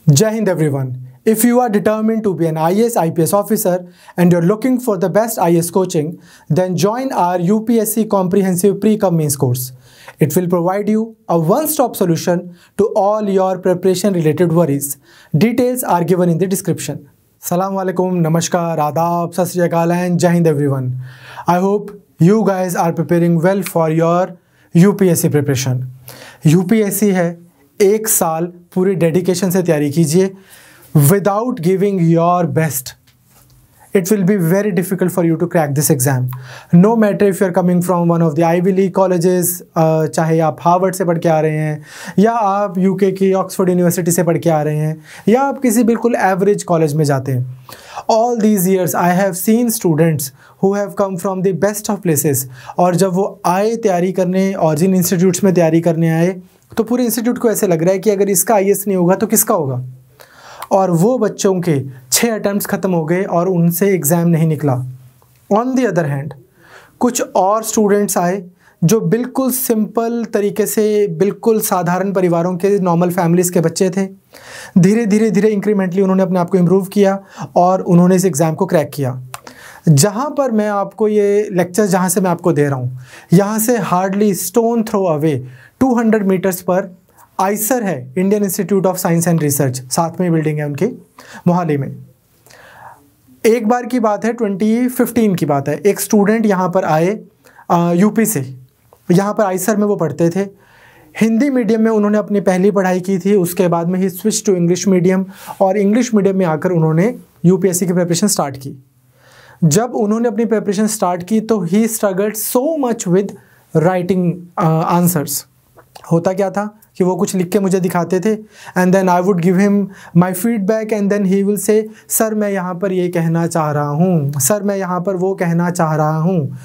Jai Hind everyone. If you are determined to be an IAS IPS officer and you're looking for the best IAS coaching, then join our UPSC Comprehensive Pre-Com Mains course. It will provide you a one-stop solution to all your preparation related worries. Details are given in the description. Assalamu alaikum, namaskar, adab, sat sri akal and Jai Hind everyone. I hope you guys are preparing well for your UPSC preparation. UPSC है, एक साल पूरे dedication से तैयारी कीजिए. Without giving your best it will be very difficult for you to crack this exam. No matter if you are coming from one of the Ivy League colleges, चाहे आप Harvard से पढ़ के आ रहे हैं या आप यूके की ऑक्सफोर्ड यूनिवर्सिटी से पढ़ के आ रहे हैं या आप किसी बिल्कुल एवरेज कॉलेज में जाते हैं. All these years I have seen students who have come from the best of places, और जब वो आए तैयारी करने और जिन इंस्टीट्यूट्स में तैयारी करने आए तो पूरे इंस्टीट्यूट को ऐसे लग रहा है कि अगर इसका आईएएस नहीं होगा तो किसका होगा. और वो बच्चों के 6 अटैम्प्ट्स ख़त्म हो गए और उनसे एग्ज़ाम नहीं निकला. ऑन द अदर हैंड कुछ और स्टूडेंट्स आए जो बिल्कुल सिंपल तरीके से, बिल्कुल साधारण परिवारों के, नॉर्मल फैमिलीज़ के बच्चे थे. धीरे धीरे इंक्रीमेंटली उन्होंने अपने आप को इम्प्रूव किया और उन्होंने इस एग्ज़ाम को क्रैक किया. जहाँ पर मैं आपको ये लेक्चर जहाँ से मैं आपको दे रहा हूँ, यहाँ से hardly stone throw away 200 metres पर आइसर है, Indian Institute of Science and Research. साथ में बिल्डिंग है उनकी मोहाली में. एक बार की बात है, 2015 की बात है, एक स्टूडेंट यहाँ पर आए यूपी से. यहाँ पर आइसर में वो पढ़ते थे. हिंदी मीडियम में उन्होंने अपनी पहली पढ़ाई की थी. उसके बाद में ही स्विच टू इंग्लिश मीडियम, और इंग्लिश मीडियम में आकर उन्होंने यूपीएससी की प्रिपरेशन स्टार्ट की. जब उन्होंने अपनी प्रिपरेशन स्टार्ट की तो he struggled so much with writing answers. होता क्या था कि वो कुछ लिख के मुझे दिखाते थे and then I would give him my feedback and then he will say, sir मैं यहाँ पर ये कहना चाह रहा हूँ, सर मैं यहाँ पर वो कहना चाह रहा हूँ.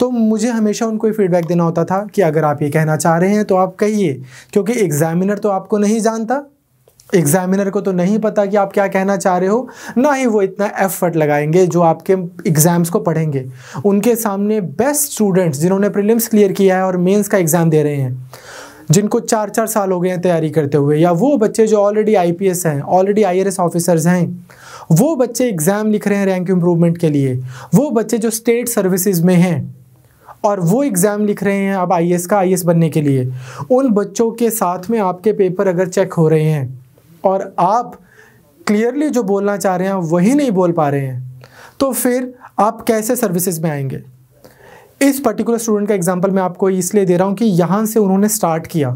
तो मुझे हमेशा उनको फीडबैक देना होता था कि अगर आप ये कहना चाह रहे हैं तो आप कहिए, क्योंकि एग्जामिनर तो आपको नहीं जानता, एग्जामिनर को तो नहीं पता कि आप क्या कहना चाह रहे हो, ना ही वो इतना एफर्ट लगाएंगे जो आपके एग्ज़ाम्स को पढ़ेंगे. उनके सामने बेस्ट स्टूडेंट्स जिन्होंने प्रीलिम्स क्लियर किया है और मेंस का एग्ज़ाम दे रहे हैं, जिनको 4-4 साल हो गए हैं तैयारी करते हुए, या वो बच्चे जो ऑलरेडी आईपीएस हैं, ऑलरेडी आईआरएस ऑफिसर्स हैं, वो बच्चे एग्ज़ाम लिख रहे हैं रैंक इम्प्रूवमेंट के लिए, वो बच्चे जो स्टेट सर्विसेज में हैं और वो एग्ज़ाम लिख रहे हैं अब आईएएस का आईएएस बनने के लिए, उन बच्चों के साथ में आपके पेपर अगर चेक हो रहे हैं और आप क्लियरली जो बोलना चाह रहे हैं वही नहीं बोल पा रहे हैं, तो फिर आप कैसे सर्विसेज में आएंगे. इस पर्टिकुलर स्टूडेंट का एग्जांपल मैं आपको इसलिए दे रहा हूँ कि यहाँ से उन्होंने स्टार्ट किया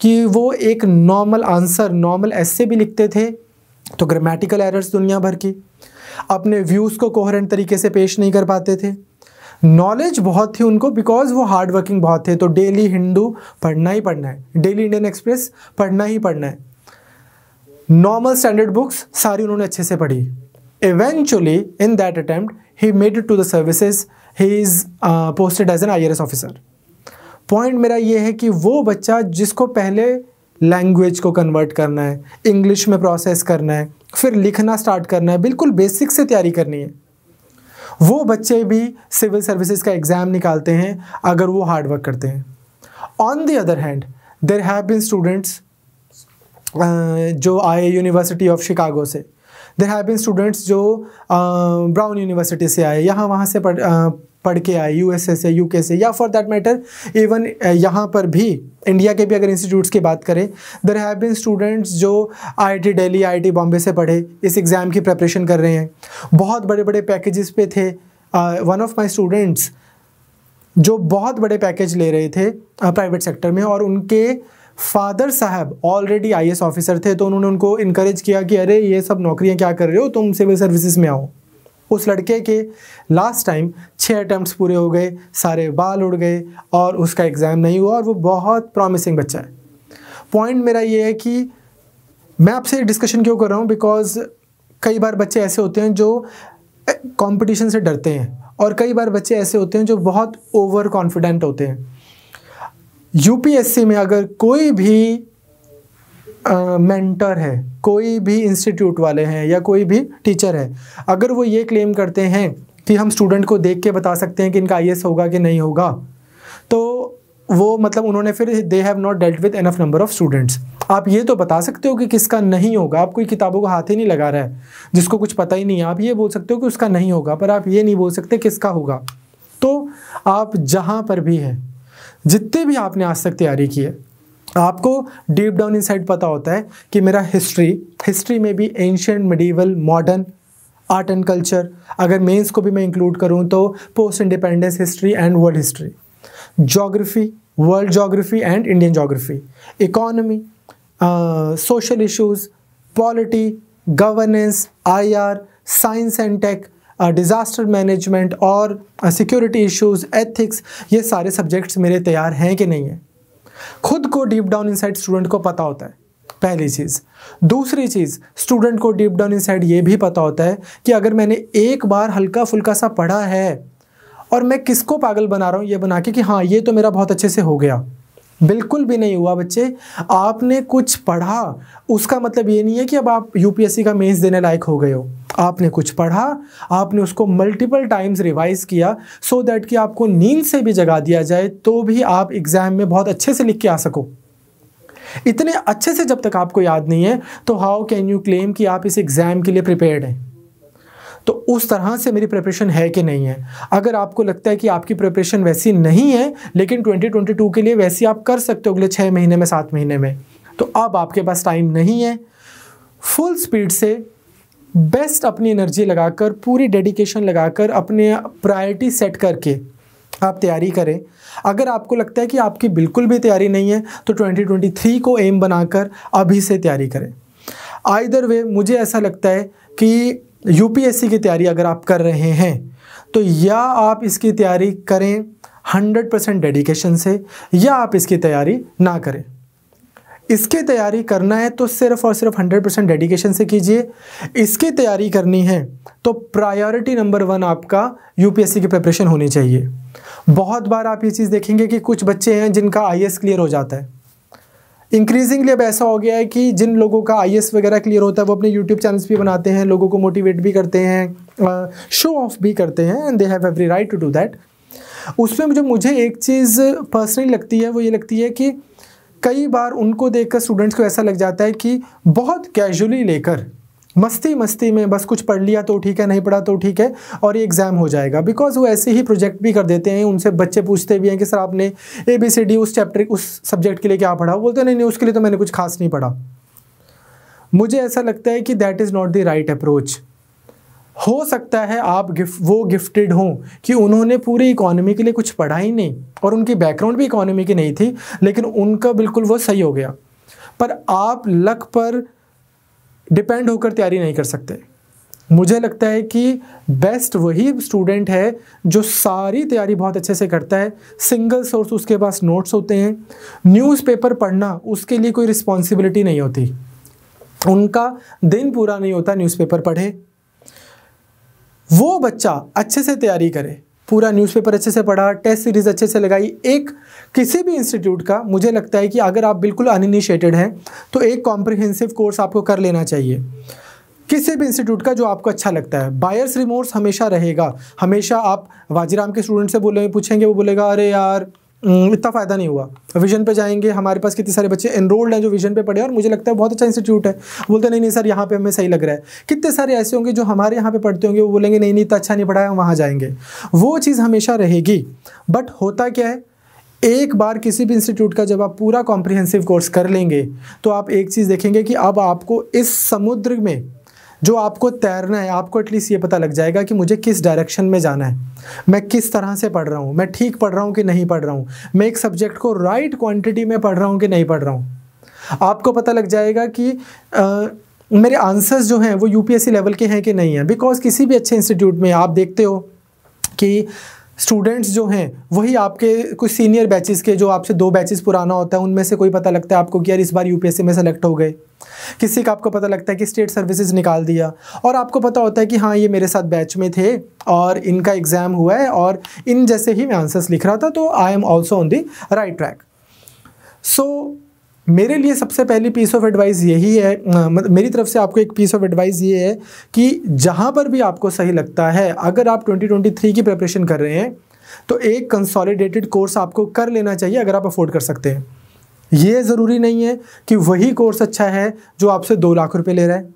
कि वो एक नॉर्मल आंसर, नॉर्मल ऐसे भी लिखते थे तो ग्रामेटिकल एरर्स दुनिया भर की, अपने व्यूज़ को कोहेरेंट तरीके से पेश नहीं कर पाते थे. नॉलेज बहुत थी उनको बिकॉज वो हार्ड वर्किंग बहुत थे. तो डेली हिंदू पढ़ना ही पढ़ना है, डेली इंडियन एक्सप्रेस पढ़ना ही पढ़ना है, नॉर्मल स्टैंडर्ड बुक्स सारी उन्होंने अच्छे से पढ़ी. Eventually in that attempt he made it to the services. He is posted as an IRS officer. Point मेरा ये है कि वो बच्चा जिसको पहले लैंग्वेज को कन्वर्ट करना है, इंग्लिश में प्रोसेस करना है, फिर लिखना स्टार्ट करना है, बिल्कुल बेसिक से तैयारी करनी है, वो बच्चे भी सिविल सर्विसेज का एग्ज़ाम निकालते हैं अगर वो हार्ड वर्क करते हैं. On the other hand there have been students जो आए यूनिवर्सिटी ऑफ शिकागो से, देयर हैव बीन स्टूडेंट्स जो ब्राउन यूनिवर्सिटी से आए, यहाँ वहाँ से पढ़ के आए, यूएसए से, यूके से, या फॉर दैट मैटर इवन यहाँ पर भी इंडिया के भी अगर इंस्टीट्यूट्स की बात करें, देयर हैव बीन स्टूडेंट्स जो आईआईटी दिल्ली, आईआईटी बॉम्बे से पढ़े, इस एग्ज़ाम की प्रिपरेशन कर रहे हैं, बहुत बड़े बड़े पैकेजेस पे थे. वन ऑफ माई स्टूडेंट्स जो बहुत बड़े पैकेज ले रहे थे प्राइवेट सेक्टर में, और उनके फादर साहब ऑलरेडी आईएएस ऑफिसर थे, तो उन्होंने उनको इनकरेज किया कि अरे ये सब नौकरियां क्या कर रहे हो, तुम सिविल सर्विसेज में आओ. उस लड़के के लास्ट टाइम 6 अटैम्प्ट्स पूरे हो गए, सारे बाल उड़ गए और उसका एग्ज़ाम नहीं हुआ, और वो बहुत प्रॉमिसिंग बच्चा है. पॉइंट मेरा ये है कि मैं आपसे डिस्कशन क्यों कर रहा हूँ, बिकॉज कई बार बच्चे ऐसे होते हैं जो कंपटीशन से डरते हैं, और कई बार बच्चे ऐसे होते हैं जो बहुत ओवर कॉन्फिडेंट होते हैं. यूपीएससी में अगर कोई भी मेंटर है, कोई भी इंस्टीट्यूट वाले हैं या कोई भी टीचर है, अगर वो ये क्लेम करते हैं कि हम स्टूडेंट को देख के बता सकते हैं कि इनका आईएएस होगा कि नहीं होगा, तो वो मतलब उन्होंने फिर they have not dealt with enough number of students. आप ये तो बता सकते हो कि किसका नहीं होगा, आप कोई किताबों को हाथ ही नहीं लगा रहा है जिसको कुछ पता ही नहीं है, आप ये बोल सकते हो कि उसका नहीं होगा, पर आप ये नहीं बोल सकते किसका होगा। तो आप जहाँ पर भी हैं, जितने भी आपने आज तक तैयारी की है, आपको डीप डाउन इनसाइड पता होता है कि मेरा हिस्ट्री में भी ancient, medieval, modern, art and culture, अगर मेंस को भी मैं इंक्लूड करूं तो post independence history and world history, geography, world geography and Indian geography, economy, social issues, polity, governance, IR, science and tech, disaster management और security issues, ethics, ये सारे subjects मेरे तैयार हैं कि नहीं है। खुद को डीप डाउन इनसाइड स्टूडेंट को पता होता है, पहली चीज़। दूसरी चीज़, स्टूडेंट को डीप डाउन इनसाइड ये भी पता होता है कि अगर मैंने एक बार हल्का फुल्का सा पढ़ा है और मैं किसको पागल बना रहा हूँ ये बना के कि हाँ ये तो मेरा बहुत अच्छे से हो गया, बिल्कुल भी नहीं हुआ बच्चे। आपने कुछ पढ़ा उसका मतलब ये नहीं है कि अब आप यूपीएससी का मेंस देने लायक हो गए हो। आपने कुछ पढ़ा, आपने उसको मल्टीपल टाइम्स रिवाइज किया सो दैट कि आपको नींद से भी जगा दिया जाए तो भी आप एग्जाम में बहुत अच्छे से लिख के आ सको। इतने अच्छे से जब तक आपको याद नहीं है तो हाउ कैन यू क्लेम कि आप इस एग्जाम के लिए प्रिपेयर्ड हैं। तो उस तरह से मेरी प्रिपरेशन है कि नहीं है। अगर आपको लगता है कि आपकी प्रिपरेशन वैसी नहीं है लेकिन 2022 के लिए वैसी आप कर सकते हो अगले 6 महीने में, 7 महीने में, तो अब आपके पास टाइम नहीं है। फुल स्पीड से बेस्ट अपनी एनर्जी लगाकर, पूरी डेडिकेशन लगाकर, अपने प्रायोरिटी सेट करके आप तैयारी करें। अगर आपको लगता है कि आपकी बिल्कुल भी तैयारी नहीं है तो 2023 को एम बनाकर अभी से तैयारी करें। आइदर वे, मुझे ऐसा लगता है कि यूपीएससी की तैयारी अगर आप कर रहे हैं तो या आप इसकी तैयारी करें 100% डेडिकेशन से, या आप इसकी तैयारी ना करें। इसकी तैयारी करना है तो सिर्फ और सिर्फ 100% डेडिकेशन से कीजिए। इसकी तैयारी करनी है तो प्रायोरिटी नंबर 1 आपका यूपीएससी की प्रिपरेशन होनी चाहिए। बहुत बार आप ये चीज़ देखेंगे कि कुछ बच्चे हैं जिनका आईएएस क्लियर हो जाता है। इंक्रीजिंगली अब ऐसा हो गया है कि जिन लोगों का आईएएस वगैरह क्लियर होता है वो अपने यूट्यूब चैनल्स भी बनाते हैं, लोगों को मोटिवेट भी करते हैं, शो ऑफ भी करते हैं, and they have every right to do that. उसमें मुझे एक चीज़ पर्सनली लगती है, वो ये लगती है कि कई बार उनको देखकर स्टूडेंट्स को ऐसा लग जाता है कि बहुत कैजुअली लेकर मस्ती में बस कुछ पढ़ लिया तो ठीक है, नहीं पढ़ा तो ठीक है और ये एग्ज़ाम हो जाएगा। बिकॉज वो ऐसे ही प्रोजेक्ट भी कर देते हैं। उनसे बच्चे पूछते भी हैं कि सर आपने ABCD उस चैप्टर उस सब्जेक्ट के लिए क्या पढ़ा? बोलते नहीं उसके लिए तो मैंने कुछ खास नहीं पढ़ा। मुझे ऐसा लगता है कि that is not the right approach. हो सकता है आप वो गिफ्टेड हों कि उन्होंने पूरी इकोनॉमी के लिए कुछ पढ़ा ही नहीं और उनकी बैकग्राउंड भी इकोनॉमी की नहीं थी, लेकिन उनका बिल्कुल वो सही हो गया। पर आप लक पर डिपेंड होकर तैयारी नहीं कर सकते। मुझे लगता है कि बेस्ट वही स्टूडेंट है जो सारी तैयारी बहुत अच्छे से करता है, सिंगल सोर्स उसके पास नोट्स होते हैं, न्यूज़पेपर पढ़ना उसके लिए कोई रिस्पॉन्सिबिलिटी नहीं होती, उनका दिन पूरा नहीं होता न्यूज़पेपर पढ़े। वो बच्चा अच्छे से तैयारी करे, पूरा न्यूज़पेपर अच्छे से पढ़ा, टेस्ट सीरीज़ अच्छे से लगाई। एक किसी भी इंस्टीट्यूट का मुझे लगता है कि अगर आप बिल्कुल अनइनिशिएटेड हैं तो एक कॉम्प्रिहेंसिव कोर्स आपको कर लेना चाहिए, किसी भी इंस्टीट्यूट का जो आपको अच्छा लगता है। बायर्स रिमोर्स हमेशा रहेगा। हमेशा आप वाजीराम के स्टूडेंट से पूछेंगे, वो बोलेगा अरे यार इतना फ़ायदा नहीं हुआ। विजन पे जाएंगे, हमारे पास कितने सारे बच्चे एनरोल्ड हैं जो विजन पे पढ़े और मुझे लगता है बहुत अच्छा इंस्टीट्यूट है, बोलते नहीं सर यहाँ पे हमें सही लग रहा है। कितने सारे ऐसे होंगे जो हमारे यहाँ पे पढ़ते होंगे, वो बोलेंगे नहीं इतना अच्छा नहीं पढ़ा है, हम वहाँ जाएंगे। वो चीज़ हमेशा रहेगी। बट होता क्या है, एक बार किसी भी इंस्टीट्यूट का जब आप पूरा कॉम्प्रिहेंसिव कोर्स कर लेंगे तो आप एक चीज़ देखेंगे कि अब आपको इस समुद्र में जो आपको तैरना है, आपको एटलीस्ट ये पता लग जाएगा कि मुझे किस डायरेक्शन में जाना है, मैं किस तरह से पढ़ रहा हूँ, मैं ठीक पढ़ रहा हूँ कि नहीं पढ़ रहा हूँ, मैं एक सब्जेक्ट को राइट क्वांटिटी में पढ़ रहा हूँ कि नहीं पढ़ रहा हूँ। आपको पता लग जाएगा कि मेरे आंसर्स जो हैं वो यूपीएससी लेवल के हैं कि नहीं है। बिकॉज किसी भी अच्छे इंस्टीट्यूट में आप देखते हो कि स्टूडेंट्स जो हैं वही आपके कुछ सीनियर बैचेस के, जो आपसे 2 बैचेस पुराना होता है, उनमें से कोई पता लगता है आपको कि यार इस बार यूपीएससी में सेलेक्ट हो गए। किसी का आपको पता लगता है कि स्टेट सर्विसेज निकाल दिया और आपको पता होता है कि हाँ ये मेरे साथ बैच में थे और इनका एग्ज़ाम हुआ है और इन जैसे ही मैं आंसर्स लिख रहा था, तो I am also on the right track. So मेरे लिए सबसे पहली पीस ऑफ एडवाइस यही है, मेरी तरफ से आपको एक पीस ऑफ एडवाइस ये है कि जहाँ पर भी आपको सही लगता है, अगर आप 2023 की प्रिपरेशन कर रहे हैं तो एक कंसोलिडेटेड कोर्स आपको कर लेना चाहिए अगर आप अफोर्ड कर सकते हैं। ये ज़रूरी नहीं है कि वही कोर्स अच्छा है जो आपसे 2 लाख रुपए ले रहा है,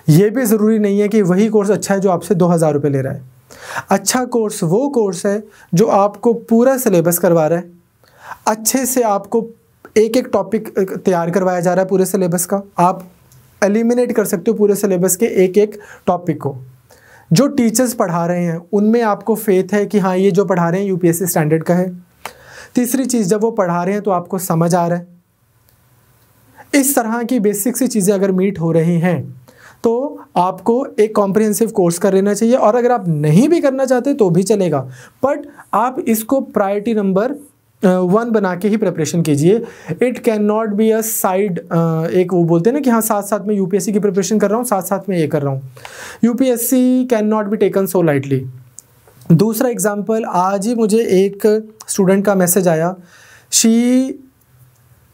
ये भी ज़रूरी नहीं है कि वही कोर्स अच्छा है जो आपसे 2000 रुपये ले रहा है। अच्छा कोर्स वो कोर्स है जो आपको पूरा सिलेबस करवा रहा है, अच्छे से आपको एक एक टॉपिक तैयार करवाया जा रहा है पूरे सिलेबस का, आप एलिमिनेट कर सकते हो पूरे सिलेबस के एक एक टॉपिक को। जो टीचर्स पढ़ा रहे हैं उनमें आपको फेथ है कि हाँ ये जो पढ़ा रहे हैं यूपीएससी स्टैंडर्ड का है। तीसरी चीज़, जब वो पढ़ा रहे हैं तो आपको समझ आ रहा है। इस तरह की बेसिक सी चीज़ें अगर मीट हो रही हैं तो आपको एक कॉम्प्रिहेंसिव कोर्स कर लेना चाहिए, और अगर आप नहीं भी करना चाहते तो भी चलेगा, बट आप इसको प्रायोरिटी नंबर 1 बना के ही प्रिपरेशन कीजिए। It can not be a side, एक वो बोलते हैं ना कि हाँ साथ साथ में यूपीएससी की प्रिपरेशन कर रहा हूँ, साथ साथ में ये कर रहा हूँ। UPSC can not be taken so lightly. दूसरा एग्जाम्पल, आज ही मुझे एक स्टूडेंट का मैसेज आया, शी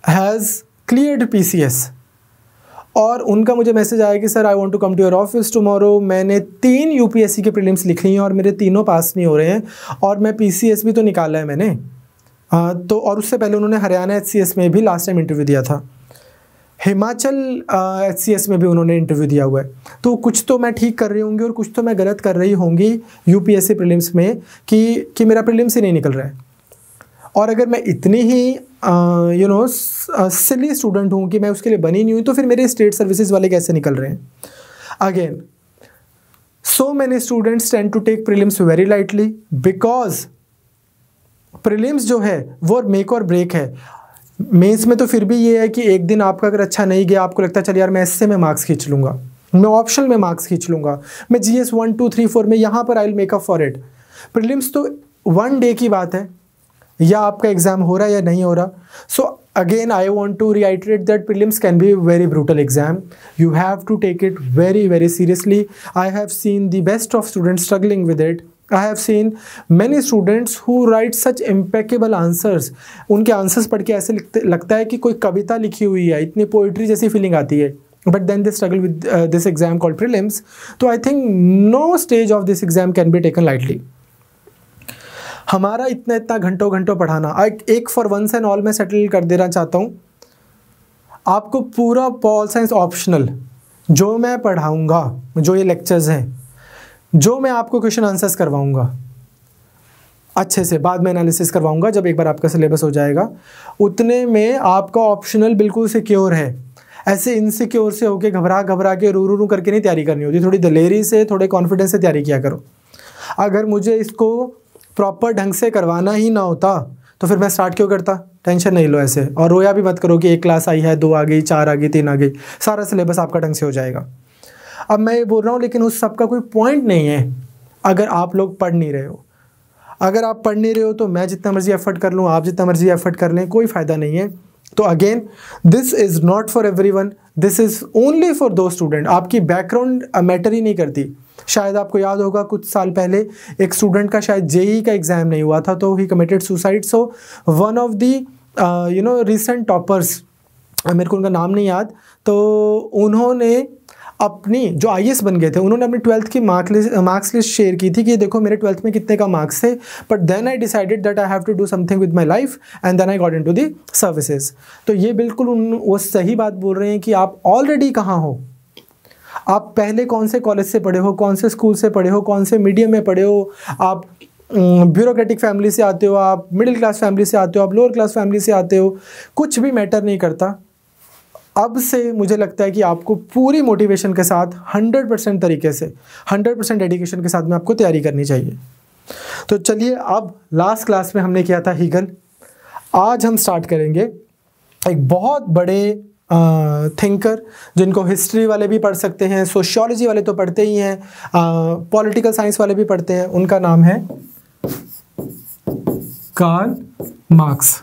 हैज़ क्लियर्ड पीसीएस, और उनका मुझे मैसेज आया कि sir I want to come to your office tomorrow. मैंने 3 यूपीएससी के प्रीलिम्स लिख ली हैं और मेरे तीनों पास नहीं हो रहे हैं, और मैं पीसीएस भी तो निकाला है मैंने। तो और उससे पहले उन्होंने हरियाणा एचसीएस में भी लास्ट टाइम इंटरव्यू दिया था, हिमाचल एचसीएस में भी उन्होंने इंटरव्यू दिया हुआ है। तो कुछ तो मैं ठीक कर रही होंगी और कुछ तो मैं गलत कर रही होंगी यूपीएससी प्रीलिम्स में कि मेरा प्रीलिम्स ही नहीं निकल रहा है। और अगर मैं इतनी ही सिली स्टूडेंट हूँ कि मैं उसके लिए बनी नहीं हुई, तो फिर मेरे स्टेट सर्विसेज वाले कैसे निकल रहे हैं। Again, so many students tend to take prelims very lightly, because prelims जो है वो मेक और ब्रेक है। मेंस में तो फिर भी ये है कि एक दिन आपका अगर अच्छा नहीं गया, आपको लगता है चल यार मैं इससे मैं मार्क्स खींच लूँगा, मैं ऑप्शनल में मार्क्स खींच लूँगा, मैं जीएस 1 2 3 4 में यहाँ पर I will make up for it. Prelims तो 1 डे की बात है, या आपका एग्जाम हो रहा है या नहीं हो रहा। So again I want to reiterate that prelims can be a very brutal exam. You have to take it very very seriously. I have seen the best of students struggling with it. I have seen many students who write such impeccable answers. उनके answers पढ़ के ऐसे लगता है कि कोई कविता लिखी हुई है, इतनी पोइट्री जैसी फीलिंग आती है, but then they struggle with this exam called prelims. So I think no stage of this exam can be taken lightly. हमारा इतना घंटों पढ़ाना, एक फॉर वंस एंड ऑल मैं सेटल कर देना चाहता हूँ, आपको पूरा पॉल साइंस ऑप्शनल जो मैं पढ़ाऊँगा, जो ये लेक्चर्स हैं, जो मैं आपको क्वेश्चन आंसर्स करवाऊँगा अच्छे से, बाद में एनालिसिस करवाऊँगा जब एक बार आपका सिलेबस हो जाएगा, उतने में आपका ऑप्शनल बिल्कुल सिक्योर है। ऐसे इनसिक्योर से होके घबरा के रू करके नहीं तैयारी करनी होती, थोड़ी दलेरी से, थोड़े कॉन्फिडेंस से तैयारी किया करो। अगर मुझे इसको प्रॉपर ढंग से करवाना ही ना होता तो फिर मैं स्टार्ट क्यों करता। टेंशन नहीं लो ऐसे, और रोया भी मत करो कि 1 क्लास आई है, 2 आ गई, 4 आ गई, 3 आ गई, सारा सिलेबस आपका ढंग से हो जाएगा। अब मैं ये बोल रहा हूँ, लेकिन उस सब का कोई पॉइंट नहीं है अगर आप लोग पढ़ नहीं रहे हो। अगर आप पढ़ नहीं रहे हो तो मैं जितना मर्जी एफर्ट कर लूँ, आप जितना मर्जी एफर्ट कर लें, कोई फ़ायदा नहीं है। तो again, this is not for everyone, this is only for दो स्टूडेंट। आपकी बैकग्राउंड मैटर ही नहीं करती। शायद आपको याद होगा कुछ साल पहले एक स्टूडेंट का शायद जेईई का एग्ज़ाम नहीं हुआ था, तो he committed suicide. So one of the recent toppers, मेरे को उनका नाम नहीं याद, तो उन्होंने अपनी जो आईएएस बन गए थे, उन्होंने अपनी 12th की मार्क्स लिस्ट शेयर की थी कि देखो मेरे 12th में कितने का मार्क्स थे, but then I decided that I have to do something with my life and then I got into the services. तो ये बिल्कुल वो सही बात बोल रहे हैं कि आप ऑलरेडी कहाँ हो, आप पहले कौन से कॉलेज से पढ़े हो, कौन से स्कूल से पढ़े हो, कौन से मीडियम में पढ़े हो, आप ब्यूरोक्रेटिक फैमिली से आते हो, आप मिडिल क्लास फैमिली से आते हो, आप लोअर क्लास फैमिली से आते हो, कुछ भी मैटर नहीं करता। अब से मुझे लगता है कि आपको पूरी मोटिवेशन के साथ 100% तरीके से 100% डेडिकेशन के साथ में आपको तैयारी करनी चाहिए। तो चलिए, अब लास्ट क्लास में हमने किया था हीगल, आज हम स्टार्ट करेंगे एक बहुत बड़े थिंकर, जिनको हिस्ट्री वाले भी पढ़ सकते हैं, सोशियोलॉजी वाले तो पढ़ते ही हैं, पॉलिटिकल साइंस वाले भी पढ़ते हैं। उनका नाम है कार्ल मार्क्स।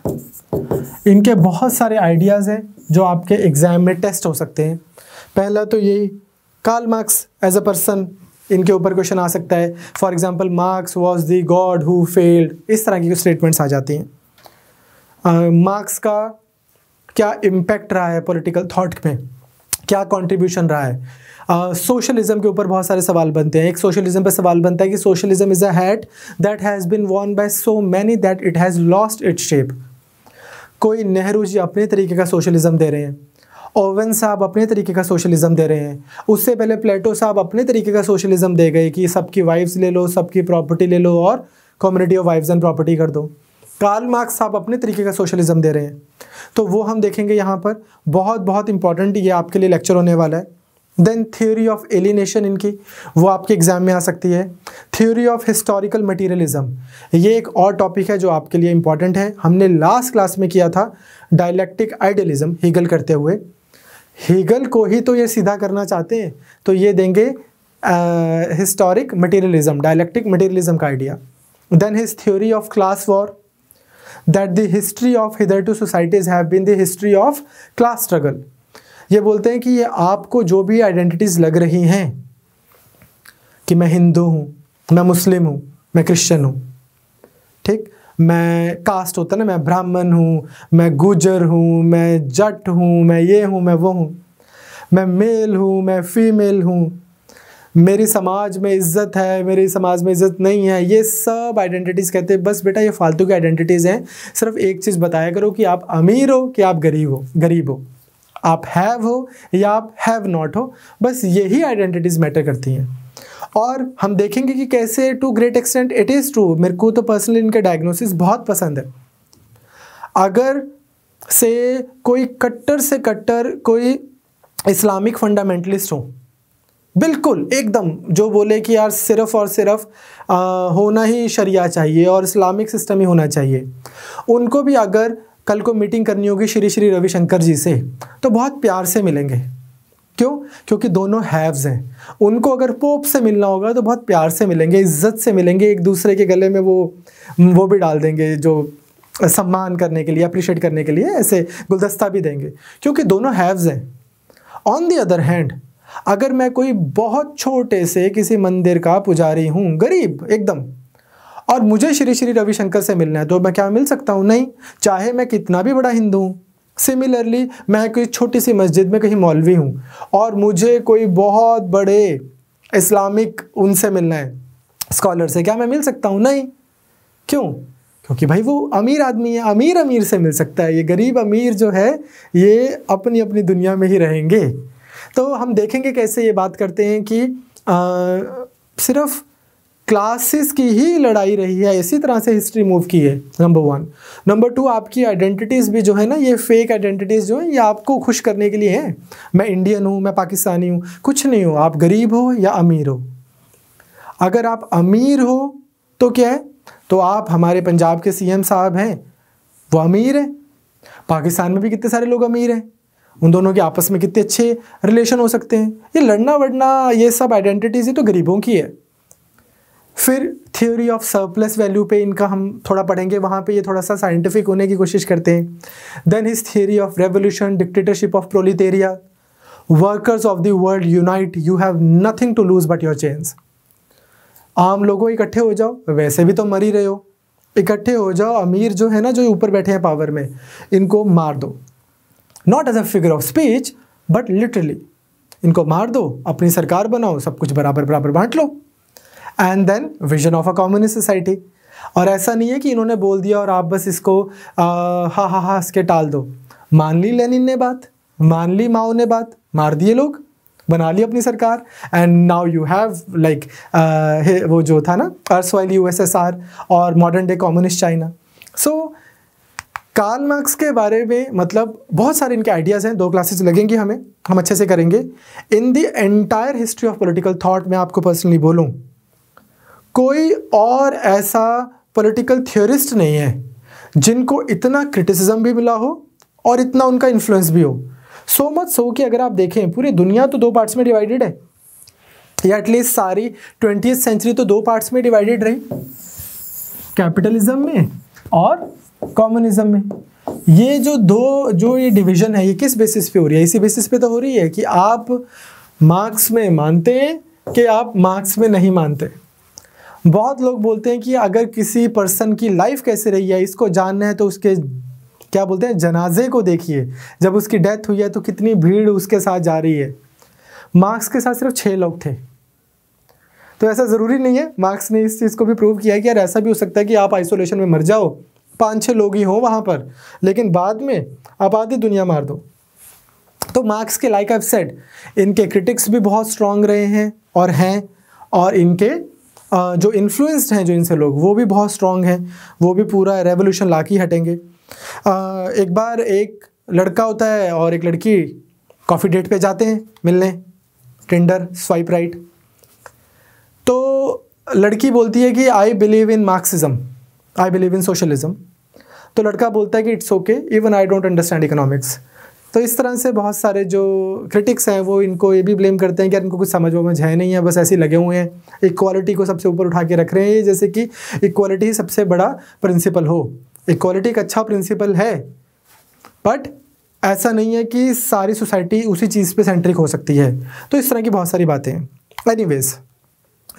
इनके बहुत सारे आइडियाज़ हैं जो आपके एग्ज़ाम में टेस्ट हो सकते हैं। पहला तो यही, Karl Marx as a person, इनके ऊपर क्वेश्चन आ सकता है। For example, Marx was the god who failed, इस तरह की स्टेटमेंट्स आ जाती हैं। मार्क्स का क्या इम्पैक्ट रहा है पॉलिटिकल थॉट में, क्या कंट्रीब्यूशन रहा है। सोशलिज्म के ऊपर बहुत सारे सवाल बनते हैं। एक सोशलिज्म पे सवाल बनता है कि socialism is a hat that has been worn by so many that it has lost its shape. कोई नेहरू जी अपने तरीके का सोशलिज्म दे रहे हैं, ओवन साहब अपने तरीके का सोशलिज्म दे रहे हैं, उससे पहले प्लेटो साहब अपने तरीके का सोशलिज्म दे गए कि सबकी वाइफ्स ले लो, सबकी प्रॉपर्टी ले लो और community of wives and property कर दो। कार्ल मार्क्स साहब अपने तरीके का सोशलिज्म दे रहे हैं, तो वो हम देखेंगे यहाँ पर। बहुत बहुत इंपॉर्टेंट ये आपके लिए लेक्चर होने वाला है। देन थ्योरी ऑफ एलिनेशन इनकी, वो आपके एग्जाम में आ सकती है। थ्योरी ऑफ हिस्टोरिकल मटीरियलिज्म, ये एक और टॉपिक है जो आपके लिए इंपॉर्टेंट है। हमने लास्ट क्लास में किया था डायलेक्टिक आइडियलिज्म हेगल करते हुए। हेगल को ही तो ये सीधा करना चाहते हैं, तो ये देंगे हिस्टोरिक मटीरियलिज्म, डायलेक्टिक मटीरियलिज्म का idea. Then his theory of class war, that the history of hitherto societies have been the history of class struggle. ये बोलते हैं कि ये आपको जो भी आइडेंटिटीज़ लग रही हैं कि मैं हिंदू हूँ, मैं मुस्लिम हूँ, मैं क्रिश्चियन हूँ, ठीक, मैं कास्ट होता है ना, मैं ब्राह्मण हूँ, मैं गुजर हूँ, मैं जट हूँ, मैं ये हूँ, मैं वो हूँ, मैं मेल हूँ, मैं फीमेल हूँ, मेरी समाज में इज्जत है, मेरी समाज में इज्जत नहीं है, ये सब आइडेंटिटीज़ कहते हैं। बस बेटा ये फालतू की आइडेंटिटीज़ हैं। सिर्फ एक चीज़ बताया करो कि आप अमीर हो कि आप गरीब हो, आप हैव हो या आप हैव नॉट हो, बस यही आइडेंटिटीज़ मैटर करती हैं। और हम देखेंगे कि कैसे to great extent it is true. मेरे को तो पर्सनली इनका डायग्नोसिस बहुत पसंद है। अगर से कोई कट्टर से कट्टर कोई इस्लामिक फंडामेंटलिस्ट हो, बिल्कुल एकदम, जो बोले कि यार सिर्फ और सिर्फ होना ही शरिया चाहिए और इस्लामिक सिस्टम ही होना चाहिए, उनको भी अगर कल को मीटिंग करनी होगी श्री श्री रविशंकर जी से, तो बहुत प्यार से मिलेंगे। क्यों? क्योंकि दोनों हैव्स हैं। उनको अगर पोप से मिलना होगा तो बहुत प्यार से मिलेंगे, इज्जत से मिलेंगे, एक दूसरे के गले में वो भी डाल देंगे जो सम्मान करने के लिए, अप्रिशिएट करने के लिए ऐसे गुलदस्ता भी देंगे, क्योंकि दोनों हैव्स हैं। ऑन दी अदर हैंड, अगर मैं कोई बहुत छोटे से किसी मंदिर का पुजारी हूँ, गरीब एकदम, और मुझे श्री श्री रविशंकर से मिलना है, तो मैं क्या मिल सकता हूँ? नहीं, चाहे मैं कितना भी बड़ा हिंदू हूँ। सिमिलरली मैं कोई छोटी सी मस्जिद में कहीं मौलवी हूँ और मुझे कोई बहुत बड़े इस्लामिक उनसे मिलना है, स्कॉलर से, क्या मैं मिल सकता हूँ? नहीं। क्यों? क्योंकि भाई वो अमीर आदमी है, अमीर अमीर से मिल सकता है। ये गरीब अमीर जो है ये अपनी अपनी दुनिया में ही रहेंगे। तो हम देखेंगे कैसे ये बात करते हैं कि सिर्फ क्लासेस की ही लड़ाई रही है, इसी तरह से हिस्ट्री मूव की है। नंबर 1। नंबर 2, आपकी आइडेंटिटीज़ भी जो है ना, ये फेक आइडेंटिटीज़ जो है ये आपको खुश करने के लिए हैं। मैं इंडियन हूँ, मैं पाकिस्तानी हूँ, कुछ नहीं हो, आप गरीब हो या अमीर हो। अगर आप अमीर हो तो क्या है, तो आप हमारे पंजाब के सीएम साहब हैं, वो अमीर हैं। पाकिस्तान में भी कितने सारे लोग अमीर हैं, उन दोनों के आपस में कितने अच्छे रिलेशन हो सकते हैं। ये लड़ना वड़ना, ये सब आइडेंटिटीज़ ये तो गरीबों की है। फिर थ्योरी ऑफ सरप्लस वैल्यू पे इनका हम थोड़ा पढ़ेंगे, वहाँ पे ये थोड़ा सा साइंटिफिक होने की कोशिश करते हैं। Then his theory of revolution, dictatorship of proletariat, workers of the world unite, you have nothing to lose but your change. आम लोगों इकट्ठे हो जाओ, वैसे भी तो मर ही रहे हो, इकट्ठे हो जाओ, अमीर जो है ना, जो ऊपर बैठे हैं पावर में, इनको मार दो। Not as a figure of speech but literally, इनको मार दो, अपनी सरकार बनाओ, सब कुछ बराबर बराबर बांट लो। And then vision of a communist society. और ऐसा नहीं है कि इन्होंने बोल दिया और आप बस इसको हा हा हंस के टाल दो। मान ली लेनिन ने बात, मान ली माओ ने बात, मार दिए लोग, बना ली अपनी सरकार। And now you have like वो जो था ना अर्सवाइल यूएसएसआर और मॉडर्न डे कम्युनिस्ट चाइना। सो कार्ल मार्क्स के बारे में मतलब बहुत सारे इनके आइडियाज़ हैं, 2 क्लासेस लगेंगी हमें, हम अच्छे से करेंगे। In the entire history of political thought में आपको पर्सनली बोलूँ, कोई और ऐसा पॉलिटिकल थियोरिस्ट नहीं है जिनको इतना क्रिटिसिज्म भी मिला हो और इतना उनका इन्फ्लुएंस भी हो। सो मच सो कि अगर आप देखें पूरी दुनिया तो 2 पार्ट्स में डिवाइडेड है, या एटलीस्ट सारी 20th सेंचुरी तो 2 पार्ट्स में डिवाइडेड रही, कैपिटलिज्म में और कम्युनिज्म में। ये जो ये डिवीजन है, ये किस बेसिस पे हो रही है? इसी बेसिस पे तो हो रही है कि आप मार्क्स में मानते हैं कि आप मार्क्स में नहीं मानते। बहुत लोग बोलते हैं कि अगर किसी पर्सन की लाइफ कैसे रही है इसको जानना है तो उसके क्या बोलते हैं, जनाजे को देखिए। जब उसकी डेथ हुई है तो कितनी भीड़ उसके साथ जा रही है। मार्क्स के साथ सिर्फ 6 लोग थे, तो ऐसा ज़रूरी नहीं है। मार्क्स ने इस चीज़ को भी प्रूव किया है कि यार ऐसा भी हो सकता है कि आप आइसोलेशन में मर जाओ 5-6 लोग ही हों वहाँ पर, लेकिन बाद में आप आधी दुनिया मार दो। तो मार्क्स के लाइक आई सेड, इनके क्रिटिक्स भी बहुत स्ट्रांग रहे हैं और इनके जो इन्फ्लुएंस्ड हैं जो इनसे लोग, वो भी बहुत स्ट्रांग हैं, वो भी पूरा रेवोल्यूशन ला के हटेंगे। एक बार एक लड़का होता है और एक लड़की कॉफ़ी डेट पे जाते हैं मिलने, टिंडर स्वाइप राइट। तो लड़की बोलती है कि I believe in Marxism, I believe in socialism. तो लड़का बोलता है कि it's okay, even I don't understand economics. तो इस तरह से बहुत सारे जो क्रिटिक्स हैं वो इनको ये भी ब्लेम करते हैं कि यार इनको कुछ समझ है नहीं है, बस ऐसे ही लगे हुए हैं, इक्वालिटी को सबसे ऊपर उठा के रख रहे हैं, जैसे कि इक्वालिटी सबसे बड़ा प्रिंसिपल हो। इक्वालिटी एक अच्छा प्रिंसिपल है, बट ऐसा नहीं है कि सारी सोसाइटी उसी चीज़ पे सेंट्रिक हो सकती है। तो इस तरह की बहुत सारी बातें हैं। एनीवेज,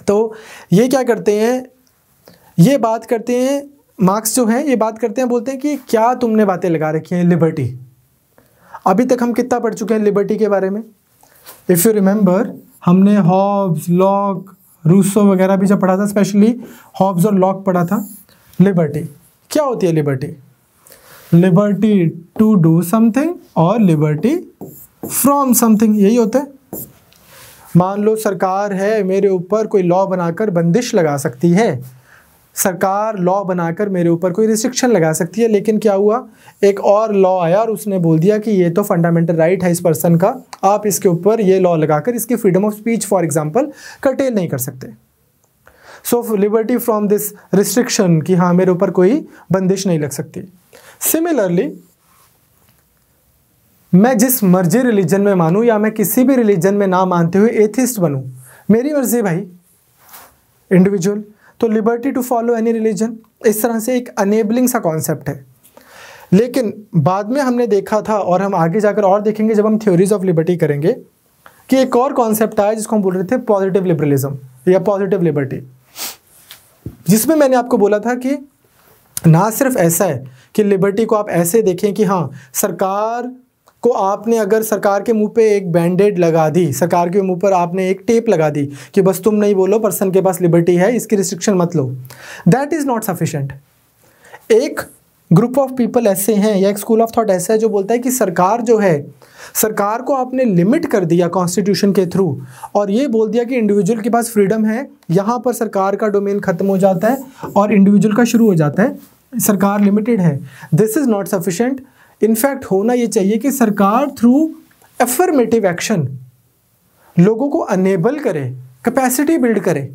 तो ये क्या करते हैं, ये बात करते हैं, मार्क्स जो हैं ये बात करते हैं, बोलते हैं कि क्या तुमने बातें लगा रखी हैं लिबर्टी। अभी तक हम कितना पढ़ चुके हैं लिबर्टी के बारे में? इफ़ यू रिमेंबर, हमने हॉब्स, लॉक, रूसो वगैरह भी जब पढ़ा था, स्पेशली हॉब्स और लॉक पढ़ा था। लिबर्टी क्या होती है? लिबर्टी टू डू समथिंग और लिबर्टी फ्रॉम समथिंग, यही होता है। मान लो सरकार है, मेरे ऊपर कोई लॉ बनाकर बंदिश लगा सकती है, सरकार लॉ बनाकर मेरे ऊपर कोई रिस्ट्रिक्शन लगा सकती है, लेकिन क्या हुआ, एक और लॉ आया और उसने बोल दिया कि ये तो फंडामेंटल राइट है इस पर्सन का, आप इसके ऊपर ये लॉ लगाकर इसकी freedom of speech for example cartel नहीं कर सकते। सो लिबर्टी फ्रॉम दिस रिस्ट्रिक्शन, कि हाँ मेरे ऊपर कोई बंदिश नहीं लग सकती। सिमिलरली, मैं जिस मर्जी रिलीजन में मानूं या मैं किसी भी रिलीजन में ना मानते हुए एथिस्ट बनूं, मेरी मर्जी भाई, इंडिविजुअल। तो liberty to follow any religion, इस तरह से एक अनेबलिंग सा कॉन्सेप्ट है। लेकिन बाद में हमने देखा था, और हम आगे जाकर और देखेंगे जब हम थ्योरीज ऑफ लिबर्टी करेंगे, कि एक और कॉन्सेप्ट आया जिसको हम बोल रहे थे पॉजिटिव लिबरलिज्म या पॉजिटिव लिबर्टी, जिसमें मैंने आपको बोला था कि ना सिर्फ ऐसा है कि लिबर्टी को आप ऐसे देखें कि हाँ सरकार को आपने अगर सरकार के मुंह पे एक बैंडेड लगा दी, सरकार के मुंह पर आपने एक टेप लगा दी कि बस तुम नहीं बोलो, पर्सन के पास लिबर्टी है, इसकी रिस्ट्रिक्शन मत लो, दैट इज़ नॉट सफिशिएंट। एक ग्रुप ऑफ पीपल ऐसे हैं या एक स्कूल ऑफ थॉट ऐसा है जो बोलता है कि सरकार जो है, सरकार को आपने लिमिट कर दिया कॉन्स्टिट्यूशन के थ्रू और ये बोल दिया कि इंडिविजुअल के पास फ्रीडम है, यहाँ पर सरकार का डोमेन खत्म हो जाता है और इंडिविजुअल का शुरू हो जाता है, सरकार लिमिटेड है। This is not sufficient. In fact होना ये चाहिए कि सरकार थ्रू एफर्मेटिव एक्शन लोगों को अनेबल करे, कैपेसिटी बिल्ड करे।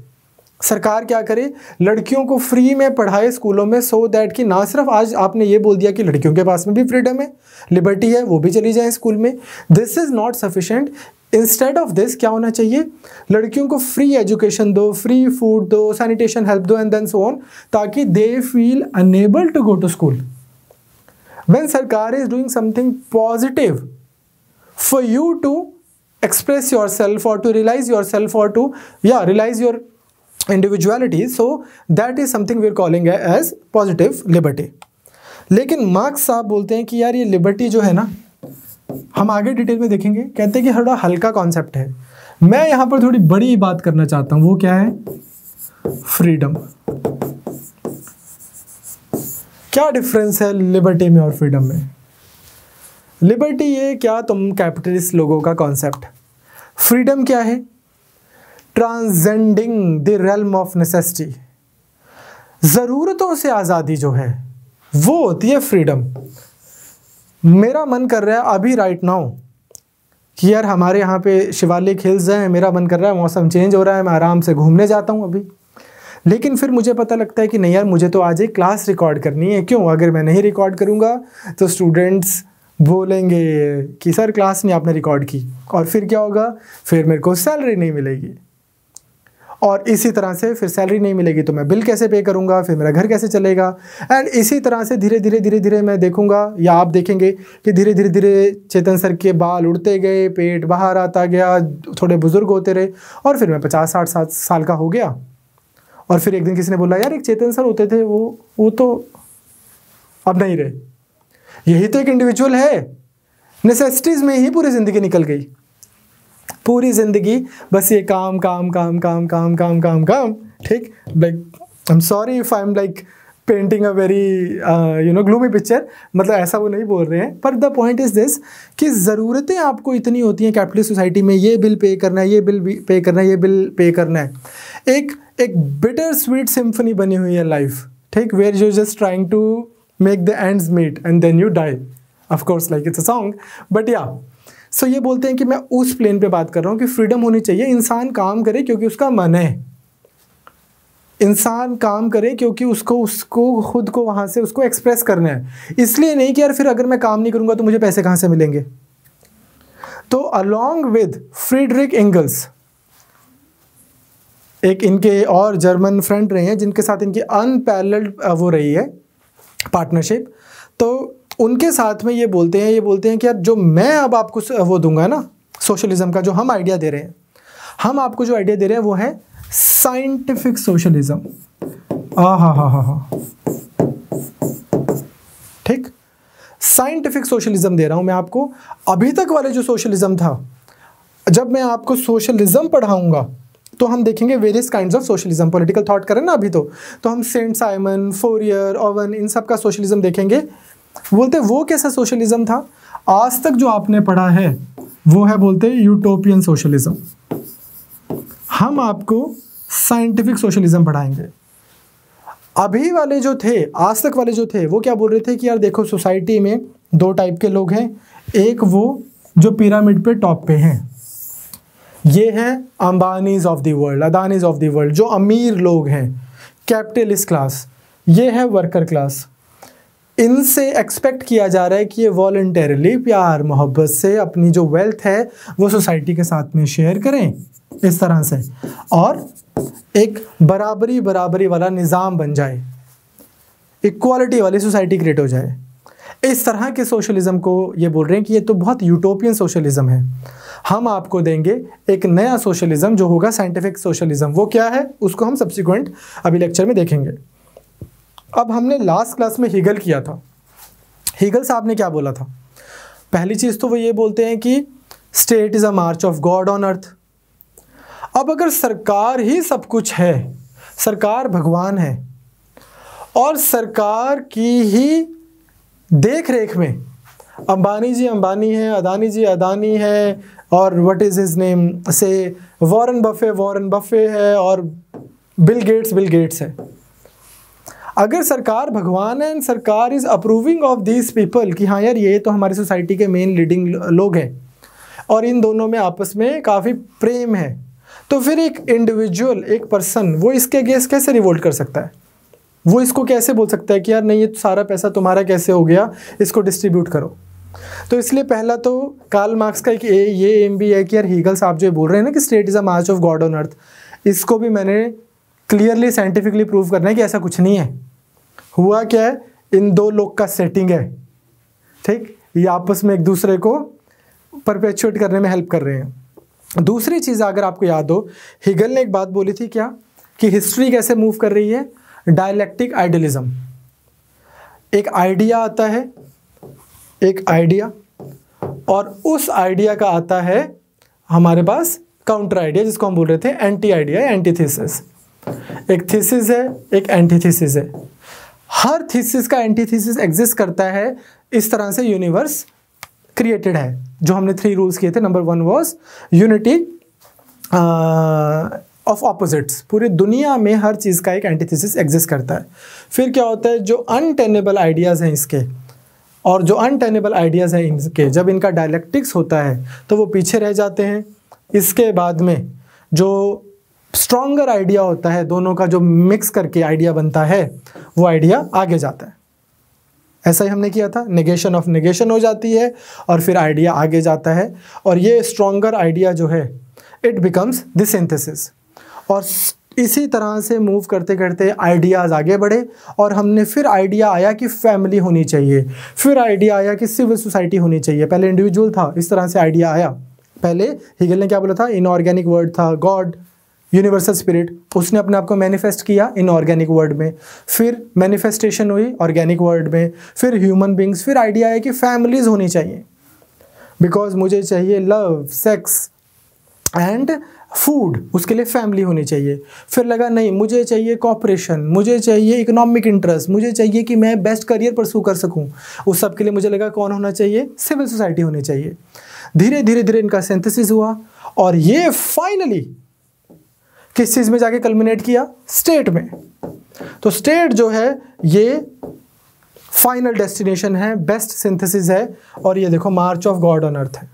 सरकार क्या करे, लड़कियों को फ्री में पढ़ाए स्कूलों में, सो दैट कि ना सिर्फ आज आपने ये बोल दिया कि लड़कियों के पास में भी फ्रीडम है, लिबर्टी है, वो भी चली जाए स्कूल में। This is not sufficient. Instead of this क्या होना चाहिए, लड़कियों को फ्री एजुकेशन दो, फ्री फूड दो, सैनिटेशन हेल्प दो एंड देन सो ऑन, ताकि they feel unable to go to school. When Sarkar is doing something positive for you to express yourself or to realize yourself or to realize your individuality, so that is something we are calling as positive liberty. लेकिन marks साहब बोलते हैं कि यार ये liberty जो है ना, हम आगे डिटेल में देखेंगे, कहते हैं कि थोड़ा हल्का कॉन्सेप्ट है। मैं यहाँ पर थोड़ी बड़ी बात करना चाहता हूँ, वो क्या है, फ्रीडम। क्या डिफरेंस है लिबर्टी में और फ्रीडम में? लिबर्टी ये क्या तुम कैपिटलिस्ट लोगों का कॉन्सेप्ट, फ्रीडम क्या है, transcending the realm of necessity, ज़रूरतों से आज़ादी जो है वो होती है फ्रीडम। मेरा मन कर रहा है अभी राइट नाउ कि यार हमारे यहाँ पे शिवालिक हिल्स हैं, मेरा मन कर रहा है, मौसम चेंज हो रहा है, मैं आराम से घूमने जाता हूँ अभी, लेकिन फिर मुझे पता लगता है कि नहीं यार मुझे तो आज एक क्लास रिकॉर्ड करनी है। क्यों? अगर मैं नहीं रिकॉर्ड करूँगा तो स्टूडेंट्स बोलेंगे कि सर क्लास नहीं आपने रिकॉर्ड की, और फिर क्या होगा, फिर मेरे को सैलरी नहीं मिलेगी, और इसी तरह से फिर सैलरी नहीं मिलेगी तो मैं बिल कैसे पे करूँगा, फिर मेरा घर कैसे चलेगा। एंड इसी तरह से धीरे धीरे मैं देखूँगा या आप देखेंगे कि धीरे धीरे चेतन सर के बाल उड़ते गए, पेट बाहर आता गया, थोड़े बुजुर्ग होते रहे, और फिर मैं 50-60 साल का हो गया। और फिर एक दिन किसी ने बोला यार एक चेतन सर होते थे वो तो अब नहीं रहे। यही तो एक इंडिविजुअल है, नेसेसिटीज़ में ही पूरी ज़िंदगी निकल गई, पूरी ज़िंदगी बस ये काम काम काम काम काम काम काम काम, ठीक। Like I am sorry if I am like painting a very gloomy picture, मतलब ऐसा वो नहीं बोल रहे हैं, पर द पॉइंट इज दिस कि ज़रूरतें आपको इतनी होती हैं कैपिटलिस्ट सोसाइटी में, ये बिल पे करना है, ये बिल पे करना है, ये बिल पे करना है। एक बिटर स्वीट सिम्फनी बनी हुई है लाइफ, ठीक, where you just trying to make the ends meet and then you die, of course like it's a song, but yeah so ये बोलते हैं कि मैं उस प्लेन पे बात कर रहा हूँ कि फ्रीडम होनी चाहिए, इंसान काम करे क्योंकि उसका मन है, इंसान काम करे क्योंकि उसको खुद को वहाँ से उसको एक्सप्रेस करना है, इसलिए नहीं कि यार फिर अगर मैं काम नहीं करूँगा तो मुझे पैसे कहाँ से मिलेंगे। तो अलॉन्ग विद फ्रीडरिक एंगल्स, एक इनके और जर्मन फ्रेंड रहे हैं जिनके साथ इनकी अनपैरेलल्ड वो रही है पार्टनरशिप, तो उनके साथ में ये बोलते हैं कि यार जो मैं अब आपको वो दूंगा ना सोशलिज्म का, जो हम आइडिया दे रहे हैं, हम आपको जो आइडिया दे रहे हैं वो है साइंटिफिक सोशलिज्म। हा, ठीक, साइंटिफिक सोशलिज्म दे रहा हूं मैं आपको। अभी तक वाले जो सोशलिज्म था, जब मैं आपको सोशलिज्म पढ़ाऊंगा तो हम देखेंगे various kinds of socialism, political thought करें ना अभी तो हम सेंट साइमन, फोरियर, ओवन, इन सब का सोशलिज्म देखेंगे। बोलते वो कैसा सोशलिज्म था, आज तक जो आपने पढ़ा है वो है बोलते यूटोपियन सोशलिज्म। हम आपको साइंटिफिक सोशलिज्म पढ़ाएंगे। अभी वाले जो थे, आज तक वाले जो थे, वो क्या बोल रहे थे कि यार देखो सोसाइटी में दो टाइप के लोग हैं, एक वो जो पिरामिड पे टॉप पे हैं, ये हैं Ambanis of the world, Adani's of the world, जो अमीर लोग हैं, कैपिटलिस्ट क्लास, ये है वर्कर क्लास। इनसे एक्सपेक्ट किया जा रहा है कि ये वॉलंटरली प्यार मोहब्बत से अपनी जो वेल्थ है वो सोसाइटी के साथ में शेयर करें इस तरह से, और एक बराबरी वाला निज़ाम बन जाए, इक्वालिटी वाली सोसाइटी क्रिएट हो जाए। इस तरह के सोशलिज्म को ये बोल रहे हैं कि ये तो बहुत यूटोपियन सोशलिज्म है। हम आपको देंगे एक नया सोशलिज्म जो होगा साइंटिफिक सोशलिज्म। वो क्या है उसको हम सब्सिक्वेंट अभी लेक्चर में देखेंगे। अब हमने लास्ट क्लास में हीगल किया था। हीगल साहब ने क्या बोला था? पहली चीज़ तो वो ये बोलते हैं कि state is a March of God on earth. अब अगर सरकार ही सब कुछ है, सरकार भगवान है, और सरकार की ही देख रेख में अंबानी जी अंबानी है, अदानी जी अदानी है, और व्हाट इज़ हिज नेम से वॉरेन बफे है, और बिल गेट्स है। अगर सरकार भगवान है एंड सरकार is approving of these people कि हाँ यार ये तो हमारी सोसाइटी के मेन लीडिंग लोग हैं और इन दोनों में आपस में काफ़ी प्रेम है, तो फिर एक इंडिविजुअल, एक पर्सन, वो इसके अगेंस्ट कैसे रिवोल्ट कर सकता है? वो इसको कैसे बोल सकता है कि यार नहीं ये सारा पैसा तुम्हारा कैसे हो गया, इसको डिस्ट्रीब्यूट करो। तो इसलिए पहला तो कार्ल मार्क्स का ये एम भी है कि यार हीगल साहब जो बोल रहे हैं ना कि state is a March of God on earth, इसको भी मैंने क्लियरली साइंटिफिकली प्रूव करना है कि ऐसा कुछ नहीं है। हुआ क्या है, इन दो लोग का सेटिंग है, ठीक, ये आपस में एक दूसरे को परपेचुएट करने में हेल्प कर रहे हैं। दूसरी चीज़ अगर आपको याद हो, हीगल ने एक बात बोली थी क्या, कि हिस्ट्री कैसे मूव कर रही है, डायलेक्टिक आइडियलिज्म। एक आइडिया आता है, एक आइडिया, और उस आइडिया का आता है हमारे पास काउंटर आइडिया, जिसको हम बोल रहे थे एंटी आइडिया, एंटीथीसिस। एक थीसिस है, एक एंटीथीसिस है। हर थीसिस का एंटीथीसिस एग्जिस्ट करता है। इस तरह से यूनिवर्स क्रिएटेड है। जो हमने 3 रूल्स किए थे, number 1 was unity of opposites. पूरी दुनिया में हर चीज़ का एक एंटीथीसिस एग्जिस्ट करता है। फिर क्या होता है, जो अनटेनेबल आइडियाज़ हैं इसके, और जो अनटेनेबल आइडियाज़ हैं इनके, जब इनका डायलेक्टिक्स होता है तो वो पीछे रह जाते हैं। इसके बाद में जो स्ट्रॉन्गर आइडिया होता है, दोनों का जो मिक्स करके आइडिया बनता है, वो आइडिया आगे जाता है। ऐसा ही हमने किया था, नेगेशन ऑफ नेगेशन हो जाती है और फिर आइडिया आगे जाता है, और ये स्ट्रॉन्गर आइडिया जो है इट बिकम्स द सिंथेसिस। और इसी तरह से मूव करते करते आइडियाज़ आगे बढ़े, और हमने फिर आइडिया आया कि फैमिली होनी चाहिए, फिर आइडिया आया कि सिविल सोसाइटी होनी चाहिए। पहले इंडिविजुअल था, इस तरह से आइडिया आया। पहले हीगल ने क्या बोला था, इनऑर्गेनिक वर्ड था, गॉड, यूनिवर्सल स्पिरिट, उसने अपने आप को मैनिफेस्ट किया इनऑर्गेनिक वर्ड में, फिर मैनिफेस्टेशन हुई ऑर्गेनिक वर्ड में, फिर ह्यूमन बींग्स, फिर आइडिया है कि फैमिलीज होनी चाहिए, बिकॉज मुझे चाहिए लव, सेक्स एंड फूड, उसके लिए फैमिली होनी चाहिए। फिर लगा नहीं, मुझे चाहिए कॉपरेशन, मुझे चाहिए इकोनॉमिक इंटरेस्ट, मुझे चाहिए कि मैं बेस्ट करियर परसू कर सकूं। उस सब के लिए मुझे लगा कौन होना चाहिए, सिविल सोसाइटी होनी चाहिए। धीरे धीरे धीरे इनका सिंथेसिस हुआ और ये फाइनली किस चीज़ में जाके कल्मिनेट किया, स्टेट में। तो स्टेट जो है ये फाइनल डेस्टिनेशन है, बेस्ट सिंथेसिस है। और ये देखो मार्च ऑफ गॉड ऑन अर्थ है।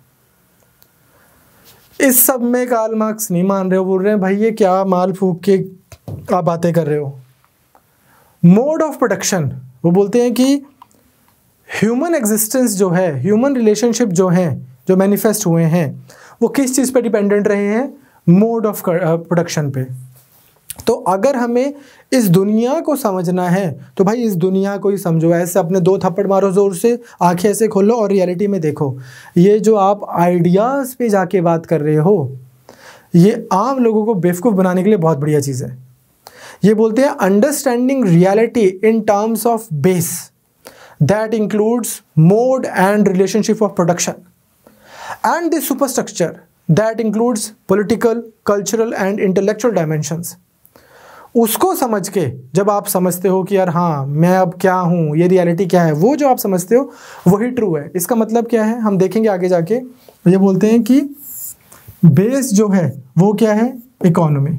इस सब में कार्ल मार्क्स नहीं मान रहे हो, बोल रहे हैं भाई ये क्या माल फूक के आप बातें कर रहे हो। मोड ऑफ प्रोडक्शन, वो बोलते हैं कि ह्यूमन एग्जिस्टेंस जो है, ह्यूमन रिलेशनशिप जो हैं, जो मैनिफेस्ट हुए हैं, वो किस चीज़ पे डिपेंडेंट रहे हैं, मोड ऑफ प्रोडक्शन पे। तो अगर हमें इस दुनिया को समझना है तो भाई इस दुनिया को ही समझो। ऐसे अपने 2 थप्पड़ मारो ज़ोर से, आंखें ऐसे खोलो और रियलिटी में देखो। ये जो आप आइडियाज़ पे जाके बात कर रहे हो, ये आम लोगों को बेवकूफ़ बनाने के लिए बहुत बढ़िया चीज़ है। ये बोलते हैं understanding reality in terms of base that includes mode and relationship of production and the superstructure that includes political, cultural and intellectual dimensions. उसको समझ के जब आप समझते हो कि यार हाँ मैं अब क्या हूँ, ये रियलिटी क्या है, वो जो आप समझते हो वही ट्रू है। इसका मतलब क्या है हम देखेंगे आगे जाके। ये बोलते हैं कि बेस जो है वो क्या है, इकोनॉमी।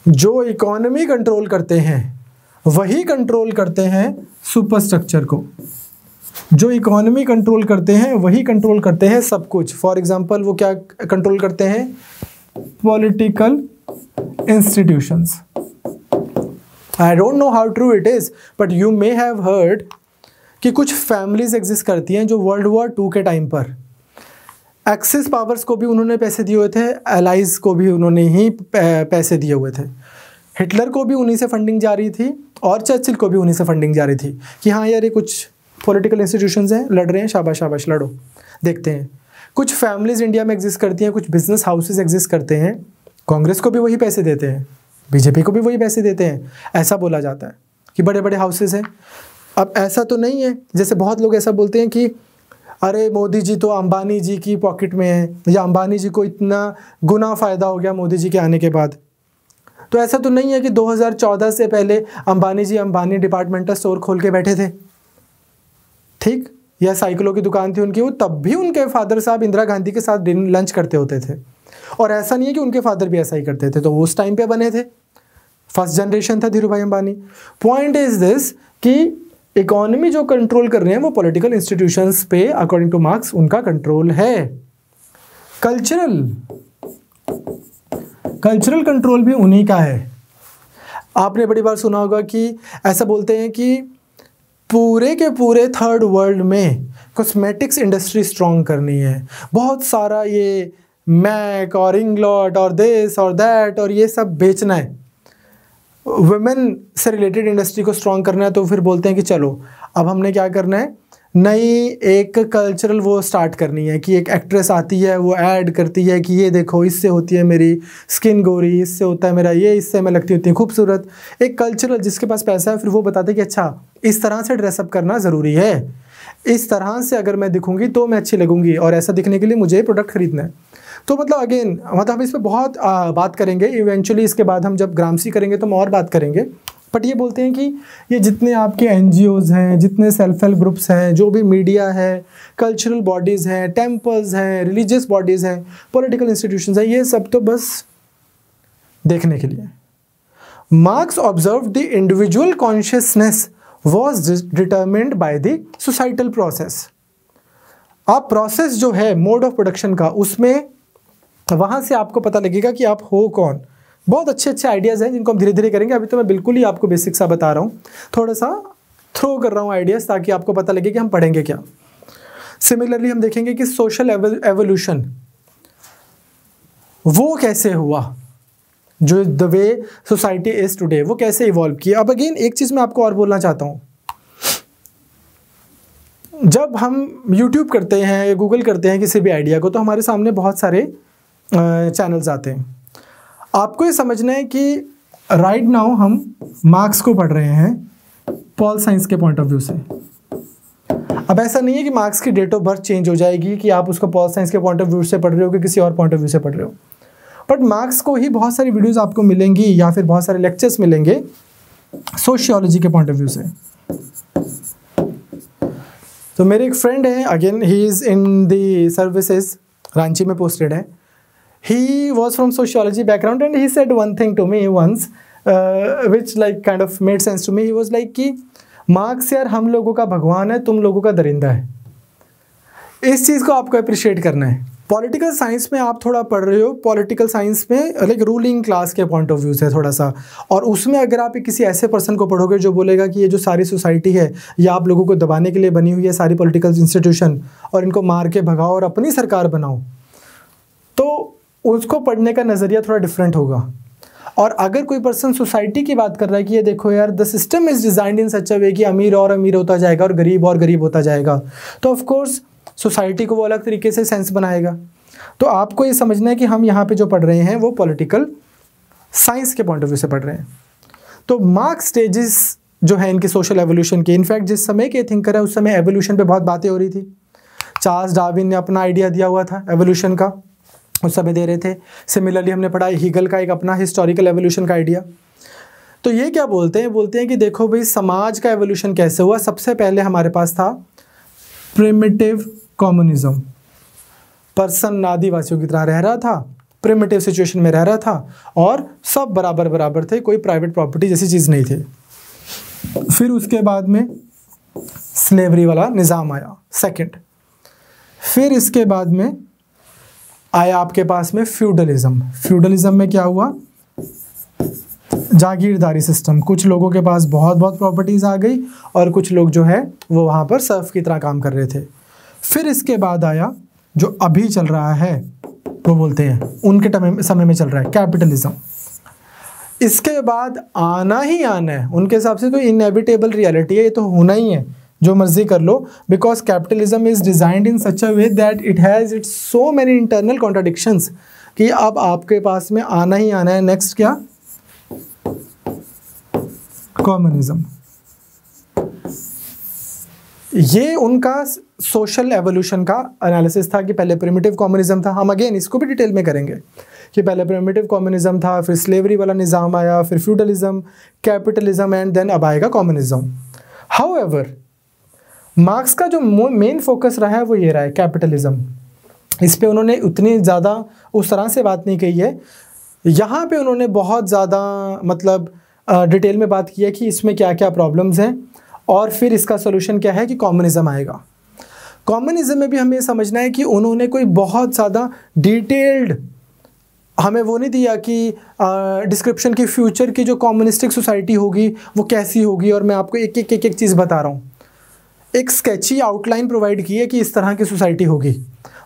जो इकोनॉमी कंट्रोल करते हैं वही कंट्रोल करते हैं सुपरस्ट्रक्चर को। जो इकोनॉमी कंट्रोल करते हैं वही कंट्रोल करते हैं सब कुछ। फॉर एग्जांपल वो क्या कंट्रोल करते हैं, political institutions. I don't know how true it is, but you may have heard कि कुछ फैमिलीज एग्जिस्ट करती हैं जो वर्ल्ड वॉर 2 के टाइम पर एक्सिस पावर्स को भी उन्होंने पैसे दिए हुए थे, एलाइज को भी उन्होंने ही पैसे दिए हुए थे। हिटलर को भी उन्हीं से फंडिंग जा रही थी और चर्चिल को भी उन्हीं से फंडिंग जा रही थी कि हाँ यार ये कुछ पॉलिटिकल इंस्टीट्यूशंस हैं, लड़ रहे हैं, शाबाश शाबाश लड़ो। देखते हैं कुछ फैमिलीज इंडिया में एग्जिस्ट करती हैं, कुछ बिजनेस हाउसेज एग्जिस्ट करते हैं, कांग्रेस को भी वही पैसे देते हैं, बीजेपी को भी वही पैसे देते हैं। ऐसा बोला जाता है कि बड़े बड़े हाउसेज हैं। अब ऐसा तो नहीं है, जैसे बहुत लोग ऐसा बोलते हैं कि अरे मोदी जी तो अंबानी जी की पॉकेट में है, या अंबानी जी को इतना गुना फ़ायदा हो गया मोदी जी के आने के बाद। तो ऐसा तो नहीं है कि 2014 से पहले अंबानी जी अंबानी डिपार्टमेंटल स्टोर खोल के बैठे थे, ठीक, या साइकिलों की दुकान थी उनकी, वो तब भी उनके फादर साहब इंदिरा गांधी के साथ लंच करते होते थे। और ऐसा नहीं है कि उनके फादर भी ऐसा ही करते थे, तो वो उस टाइम पे बने थे, फर्स्ट जनरेशन था धीरू भाई अंबानी। पॉइंट इज दिस कि इकोनॉमी जो कंट्रोल कर रहे हैं वो पॉलिटिकल इंस्टीट्यूशंस पे अकॉर्डिंग टू मार्क्स उनका कंट्रोल है। कल्चरल कंट्रोल भी उन्हीं का है। आपने बड़ी बार सुना होगा कि ऐसा बोलते हैं कि पूरे के पूरे थर्ड वर्ल्ड में कॉस्मेटिक्स इंडस्ट्री स्ट्रॉन्ग करनी है, बहुत सारा ये मैक और इंग्लॉट और दिस और दैट और ये सब बेचना है, वुमेन से रिलेटेड इंडस्ट्री को स्ट्रॉन्ग करना है। तो फिर बोलते हैं कि चलो अब हमने क्या करना है, नई एक कल्चरल वो स्टार्ट करनी है कि एक एक्ट्रेस आती है, वो ऐड करती है कि ये देखो इससे होती है मेरी स्किन गोरी, इससे होता है मेरा ये, इससे मैं लगती होती है खूबसूरत। एक कल्चरल, जिसके पास पैसा है फिर वो बताते हैं कि अच्छा इस तरह से ड्रेसअप करना ज़रूरी है, इस तरह से अगर मैं दिखूंगी तो मैं अच्छी लगूंगी, और ऐसा दिखने के लिए मुझे ये प्रोडक्ट खरीदना है। तो मतलब अगेन मतलब हम इस पर बहुत बात करेंगे इवेंचुअली, इसके बाद हम जब ग्रामसी करेंगे तो हम और बात करेंगे। बट ये बोलते हैं कि ये जितने आपके NGOs हैं, जितने सेल्फ हेल्प ग्रुप्स हैं, जो भी मीडिया है, कल्चरल बॉडीज़ हैं, टेम्पल्स हैं, रिलीजियस बॉडीज़ हैं, पॉलिटिकल इंस्टीट्यूशंस हैं, ये सब तो बस देखने के लिए। Marks observe the individual consciousness was determined by the societal process. आप प्रोसेस जो है मोड ऑफ प्रोडक्शन का, उसमें वहाँ से आपको पता लगेगा कि आप हो कौन। बहुत अच्छे अच्छे आइडियाज़ हैं जिनको हम धीरे धीरे करेंगे। अभी तो मैं बिल्कुल ही आपको बेसिक सा बता रहा हूँ, थोड़ा सा थ्रो कर रहा हूँ आइडियाज़ ताकि आपको पता लगे कि हम पढ़ेंगे क्या। सिमिलरली हम देखेंगे कि सोशल एवोल्यूशन वो कैसे हुआ, जो the way society is today वो कैसे इवॉल्व किया। अब अगेन एक चीज़ मैं आपको और बोलना चाहता हूँ, जब हम YouTube करते हैं या गूगल करते हैं किसी भी आइडिया को, तो हमारे सामने बहुत सारे चैनल्स आते हैं। आपको ये समझना है कि राइट नाउ हम मार्क्स को पढ़ रहे हैं पॉल साइंस के पॉइंट ऑफ व्यू से। अब ऐसा नहीं है कि मार्क्स की डेट ऑफ बर्थ चेंज हो जाएगी कि आप उसको पॉल साइंस के पॉइंट ऑफ व्यू से पढ़ रहे हो कि किसी और पॉइंट ऑफ व्यू से पढ़ रहे हो, बट मार्क्स को ही बहुत सारी वीडियोस आपको मिलेंगी या फिर बहुत सारे लेक्चर्स मिलेंगे सोशियोलॉजी के पॉइंट ऑफ व्यू से। तो मेरे एक फ्रेंड है, again he is in the services, Ranchi में पोस्टेड है। He was from sociology background and he said one thing to me once which like kind of made sense to me. He was like कि Marx यार हम लोगों का भगवान है, तुम लोगों का दरिंदा है। इस चीज़ को आपको अप्रिशिएट करना है। पॉलिटिकल साइंस में आप थोड़ा पढ़ रहे हो, पॉलिटिकल साइंस में लाइक रूलिंग क्लास के पॉइंट ऑफ व्यू से थोड़ा सा, और उसमें अगर आप किसी ऐसे पर्सन को पढ़ोगे जो बोलेगा कि ये जो सारी सोसाइटी है ये आप लोगों को दबाने के लिए बनी हुई है, सारी पॉलिटिकल इंस्टीट्यूशन, और इनको मार के भगाओ और अपनी सरकार बनाओ, तो उसको पढ़ने का नज़रिया थोड़ा डिफरेंट होगा। और अगर कोई पर्सन सोसाइटी की बात कर रहा है कि ये देखो यार the system is designed in such a way कि अमीर और अमीर होता जाएगा और गरीब होता जाएगा, तो ऑफ कोर्स सोसाइटी को वो अलग तरीके से सेंस बनाएगा। तो आपको ये समझना है कि हम यहाँ पे जो पढ़ रहे हैं वो पॉलिटिकल साइंस के पॉइंट ऑफ व्यू से पढ़ रहे हैं। तो मार्क्स स्टेजेस जो है इनके सोशल एवोल्यूशन के, इनफैक्ट जिस समय के थिंकर है उस समय एवोल्यूशन पे बहुत बातें हो रही थी। चार्ल्स डार्विन ने अपना आइडिया दिया हुआ था एवोल्यूशन का, उस समय दे रहे थे। सिमिलरली हमने पढ़ा हीगल का एक अपना हिस्टोरिकल एवोल्यूशन का आइडिया। तो ये क्या बोलते हैं कि देखो भाई समाज का एवोल्यूशन कैसे हुआ। सबसे पहले हमारे पास था प्रिमिटिव कम्युनिज्म, पर्सन आदिवासियों की तरह रह रहा था, प्रिमिटिव सिचुएशन में रह रहा था और सब बराबर थे, कोई प्राइवेट प्रॉपर्टी जैसी चीज़ नहीं थी। फिर उसके बाद में स्लेवरी वाला निज़ाम आया सेकंड। फिर इसके बाद में आया आपके पास में फ्यूडलिज्म। फ्यूडलिज्म में क्या हुआ, जागीरदारी सिस्टम, कुछ लोगों के पास बहुत प्रॉपर्टीज़ आ गई और कुछ लोग जो है वो वहाँ पर सर्फ की तरह काम कर रहे थे। फिर इसके बाद आया जो अभी चल रहा है, वो बोलते हैं उनके समय में चल रहा है कैपिटलिज्म। इसके बाद आना ही आना है उनके हिसाब से, तो इनएविटेबल रियलिटी है, ये तो होना ही है, जो मर्जी कर लो, because capitalism is designed in such a way that it has its so many internal contradictions कि अब आपके पास में आना ही आना है। नेक्स्ट क्या, कम्युनिज्म। ये उनका सोशल एवोल्यूशन का एनालिसिस था कि पहले प्रिमिटिव कम्युनिज्म था। हम अगेन इसको भी डिटेल में करेंगे कि पहले प्रिमिटिव कम्युनिज्म था, फिर स्लेवरी वाला निज़ाम आया, फिर फ्यूडलिज्म, कैपिटलिज्म एंड देन अब आएगा कम्युनिज्म। हाउएवर मार्क्स का जो मेन फोकस रहा है वो ये रहा है कैपिटलिज्म। इस पे उन्होंने उतनी ज़्यादा उस तरह से बात नहीं कही है। यहाँ पे उन्होंने बहुत ज़्यादा मतलब डिटेल में बात की है कि इसमें क्या क्या प्रॉब्लम्स हैं और फिर इसका सोल्यूशन क्या है कि कम्युनिज्म आएगा। कम्युनिज्म में भी हमें समझना है कि उन्होंने कोई बहुत ज़्यादा डिटेल्ड हमें वो नहीं दिया कि डिस्क्रिप्शन की फ्यूचर की जो कम्युनिस्टिक सोसाइटी होगी वो कैसी होगी, और मैं आपको एक एक चीज़ बता रहा हूँ। एक स्केची आउटलाइन प्रोवाइड की है कि इस तरह की सोसाइटी होगी,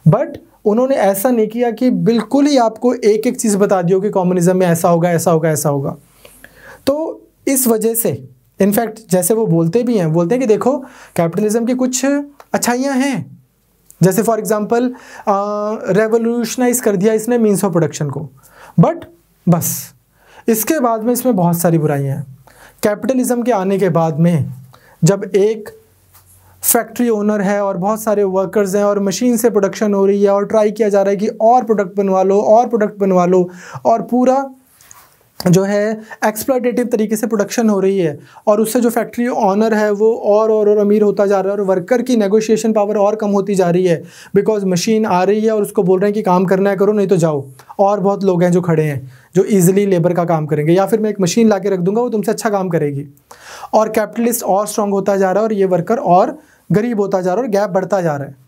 बट उन्होंने ऐसा नहीं किया कि बिल्कुल ही आपको एक एक चीज़ बता दियो कि कम्युनिज्म में ऐसा होगा ऐसा होगा ऐसा होगा। तो इस वजह से इनफैक्ट जैसे वो बोलते हैं कि देखो कैपिटलिज्म की कुछ अच्छाइयाँ हैं, जैसे फॉर एग्जांपल रेवोल्यूशनाइज कर दिया इसने मीन्स ऑफ प्रोडक्शन को, बट बस इसके बाद में इसमें बहुत सारी बुराइयाँ हैं। कैपिटलिज्म के आने के बाद में जब एक फैक्ट्री ओनर है और बहुत सारे वर्कर्स हैं और मशीन से प्रोडक्शन हो रही है और ट्राई किया जा रहा है कि और प्रोडक्ट बनवा लो और पूरा जो है एक्सप्लॉयटेटिव तरीके से प्रोडक्शन हो रही है, और उससे जो फैक्ट्री ओनर है वो और अमीर होता जा रहा है और वर्कर की नेगोशिएशन पावर और कम होती जा रही है, बिकॉज मशीन आ रही है और उसको बोल रहे हैं कि काम करना है करो नहीं तो जाओ, और बहुत लोग हैं जो खड़े हैं जो ईजिली लेबर का काम करेंगे, या फिर मैं एक मशीन ला के रख दूंगा वो तुमसे अच्छा काम करेगी, और कैपिटलिस्ट और स्ट्रॉन्ग होता जा रहा है और ये वर्कर और गरीब होता जा रहा है और गैप बढ़ता जा रहा है।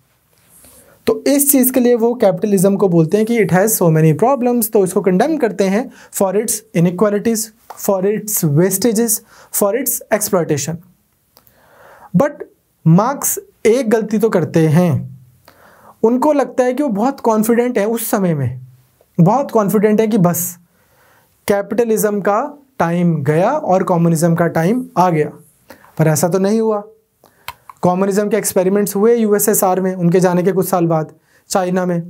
तो इस चीज़ के लिए वो कैपिटलिज्म को बोलते हैं कि it has so many problems, तो इसको कंडेम करते हैं for its inequalities, for its vestiges, for its exploitation. But marks एक गलती तो करते हैं, उनको लगता है कि वो बहुत कॉन्फिडेंट है, उस समय में बहुत कॉन्फिडेंट है कि बस कैपिटलिज्म का टाइम गया और कम्युनिज्म का टाइम आ गया, पर ऐसा तो नहीं हुआ। कम्युनिज्म के एक्सपेरिमेंट्स हुए यूएसएसआर में उनके जाने के कुछ साल बाद, चाइना में,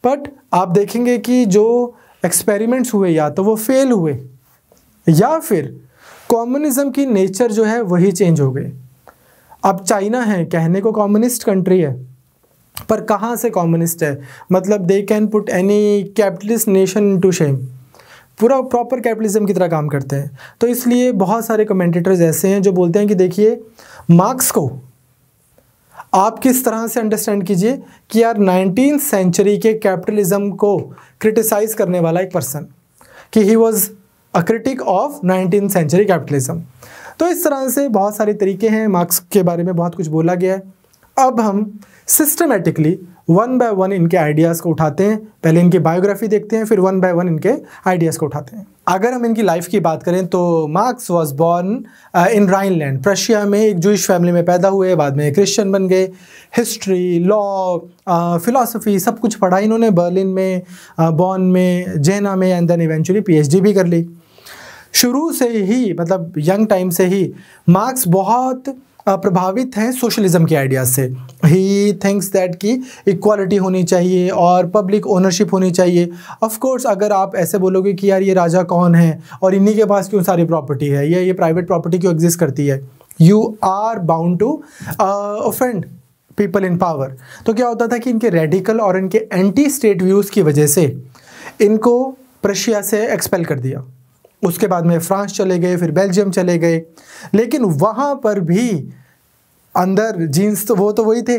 बट आप देखेंगे कि जो एक्सपेरिमेंट्स हुए या तो वो फेल हुए या फिर कम्युनिज्म की नेचर जो है वही चेंज हो गई। अब चाइना है, कहने को कम्युनिस्ट कंट्री है, पर कहाँ से कम्युनिस्ट है, मतलब they can put any capitalist nation into shame, पूरा प्रॉपर कैपिटलिज्म की तरह काम करते हैं। तो इसलिए बहुत सारे कमेंटेटर्स ऐसे हैं जो बोलते हैं कि देखिए मार्क्स को आप किस तरह से अंडरस्टैंड कीजिए कि यार 19th सेंचुरी के कैपिटलिज्म को क्रिटिसाइज करने वाला एक पर्सन, कि he was a critic of 19th century capitalism. तो इस तरह से बहुत सारे तरीके हैं, मार्क्स के बारे में बहुत कुछ बोला गया है। अब हम सिस्टमेटिकली वन बाय वन इनके आइडियाज़ को उठाते हैं, पहले इनकी बायोग्राफी देखते हैं, फिर वन बाय वन इनके आइडियाज़ को उठाते हैं। अगर हम इनकी लाइफ की बात करें तो marks was born in Rhineland, Prussia में, एक जूइश फैमिली में पैदा हुए, बाद में क्रिश्चियन बन गए, हिस्ट्री, लॉ, फिलॉसफी सब कुछ पढ़ा इन्होंने, बर्लिन में, बॉन में, जेना में, एंड देन इवेंचुअली PhD भी कर ली। शुरू से ही, मतलब यंग टाइम से ही मार्क्स बहुत प्रभावित हैं सोशलिज्म के आइडियाज़ से। ही थिंक्स दैट कि इक्वालिटी होनी चाहिए और पब्लिक ओनरशिप होनी चाहिए। ऑफ कोर्स अगर आप ऐसे बोलोगे कि यार ये राजा कौन है और इन्हीं के पास क्यों सारी प्रॉपर्टी है, ये प्राइवेट प्रॉपर्टी क्यों एग्जिस्ट करती है, you are bound to offend people in power. तो क्या होता था कि इनके रेडिकल और इनके एंटी स्टेट व्यूज़ की वजह से इनको प्रशिया से एक्सपेल कर दिया। उसके बाद में फ्रांस चले गए, फिर बेल्जियम चले गए, लेकिन वहाँ पर भी अंदर जीन्स तो वही थे,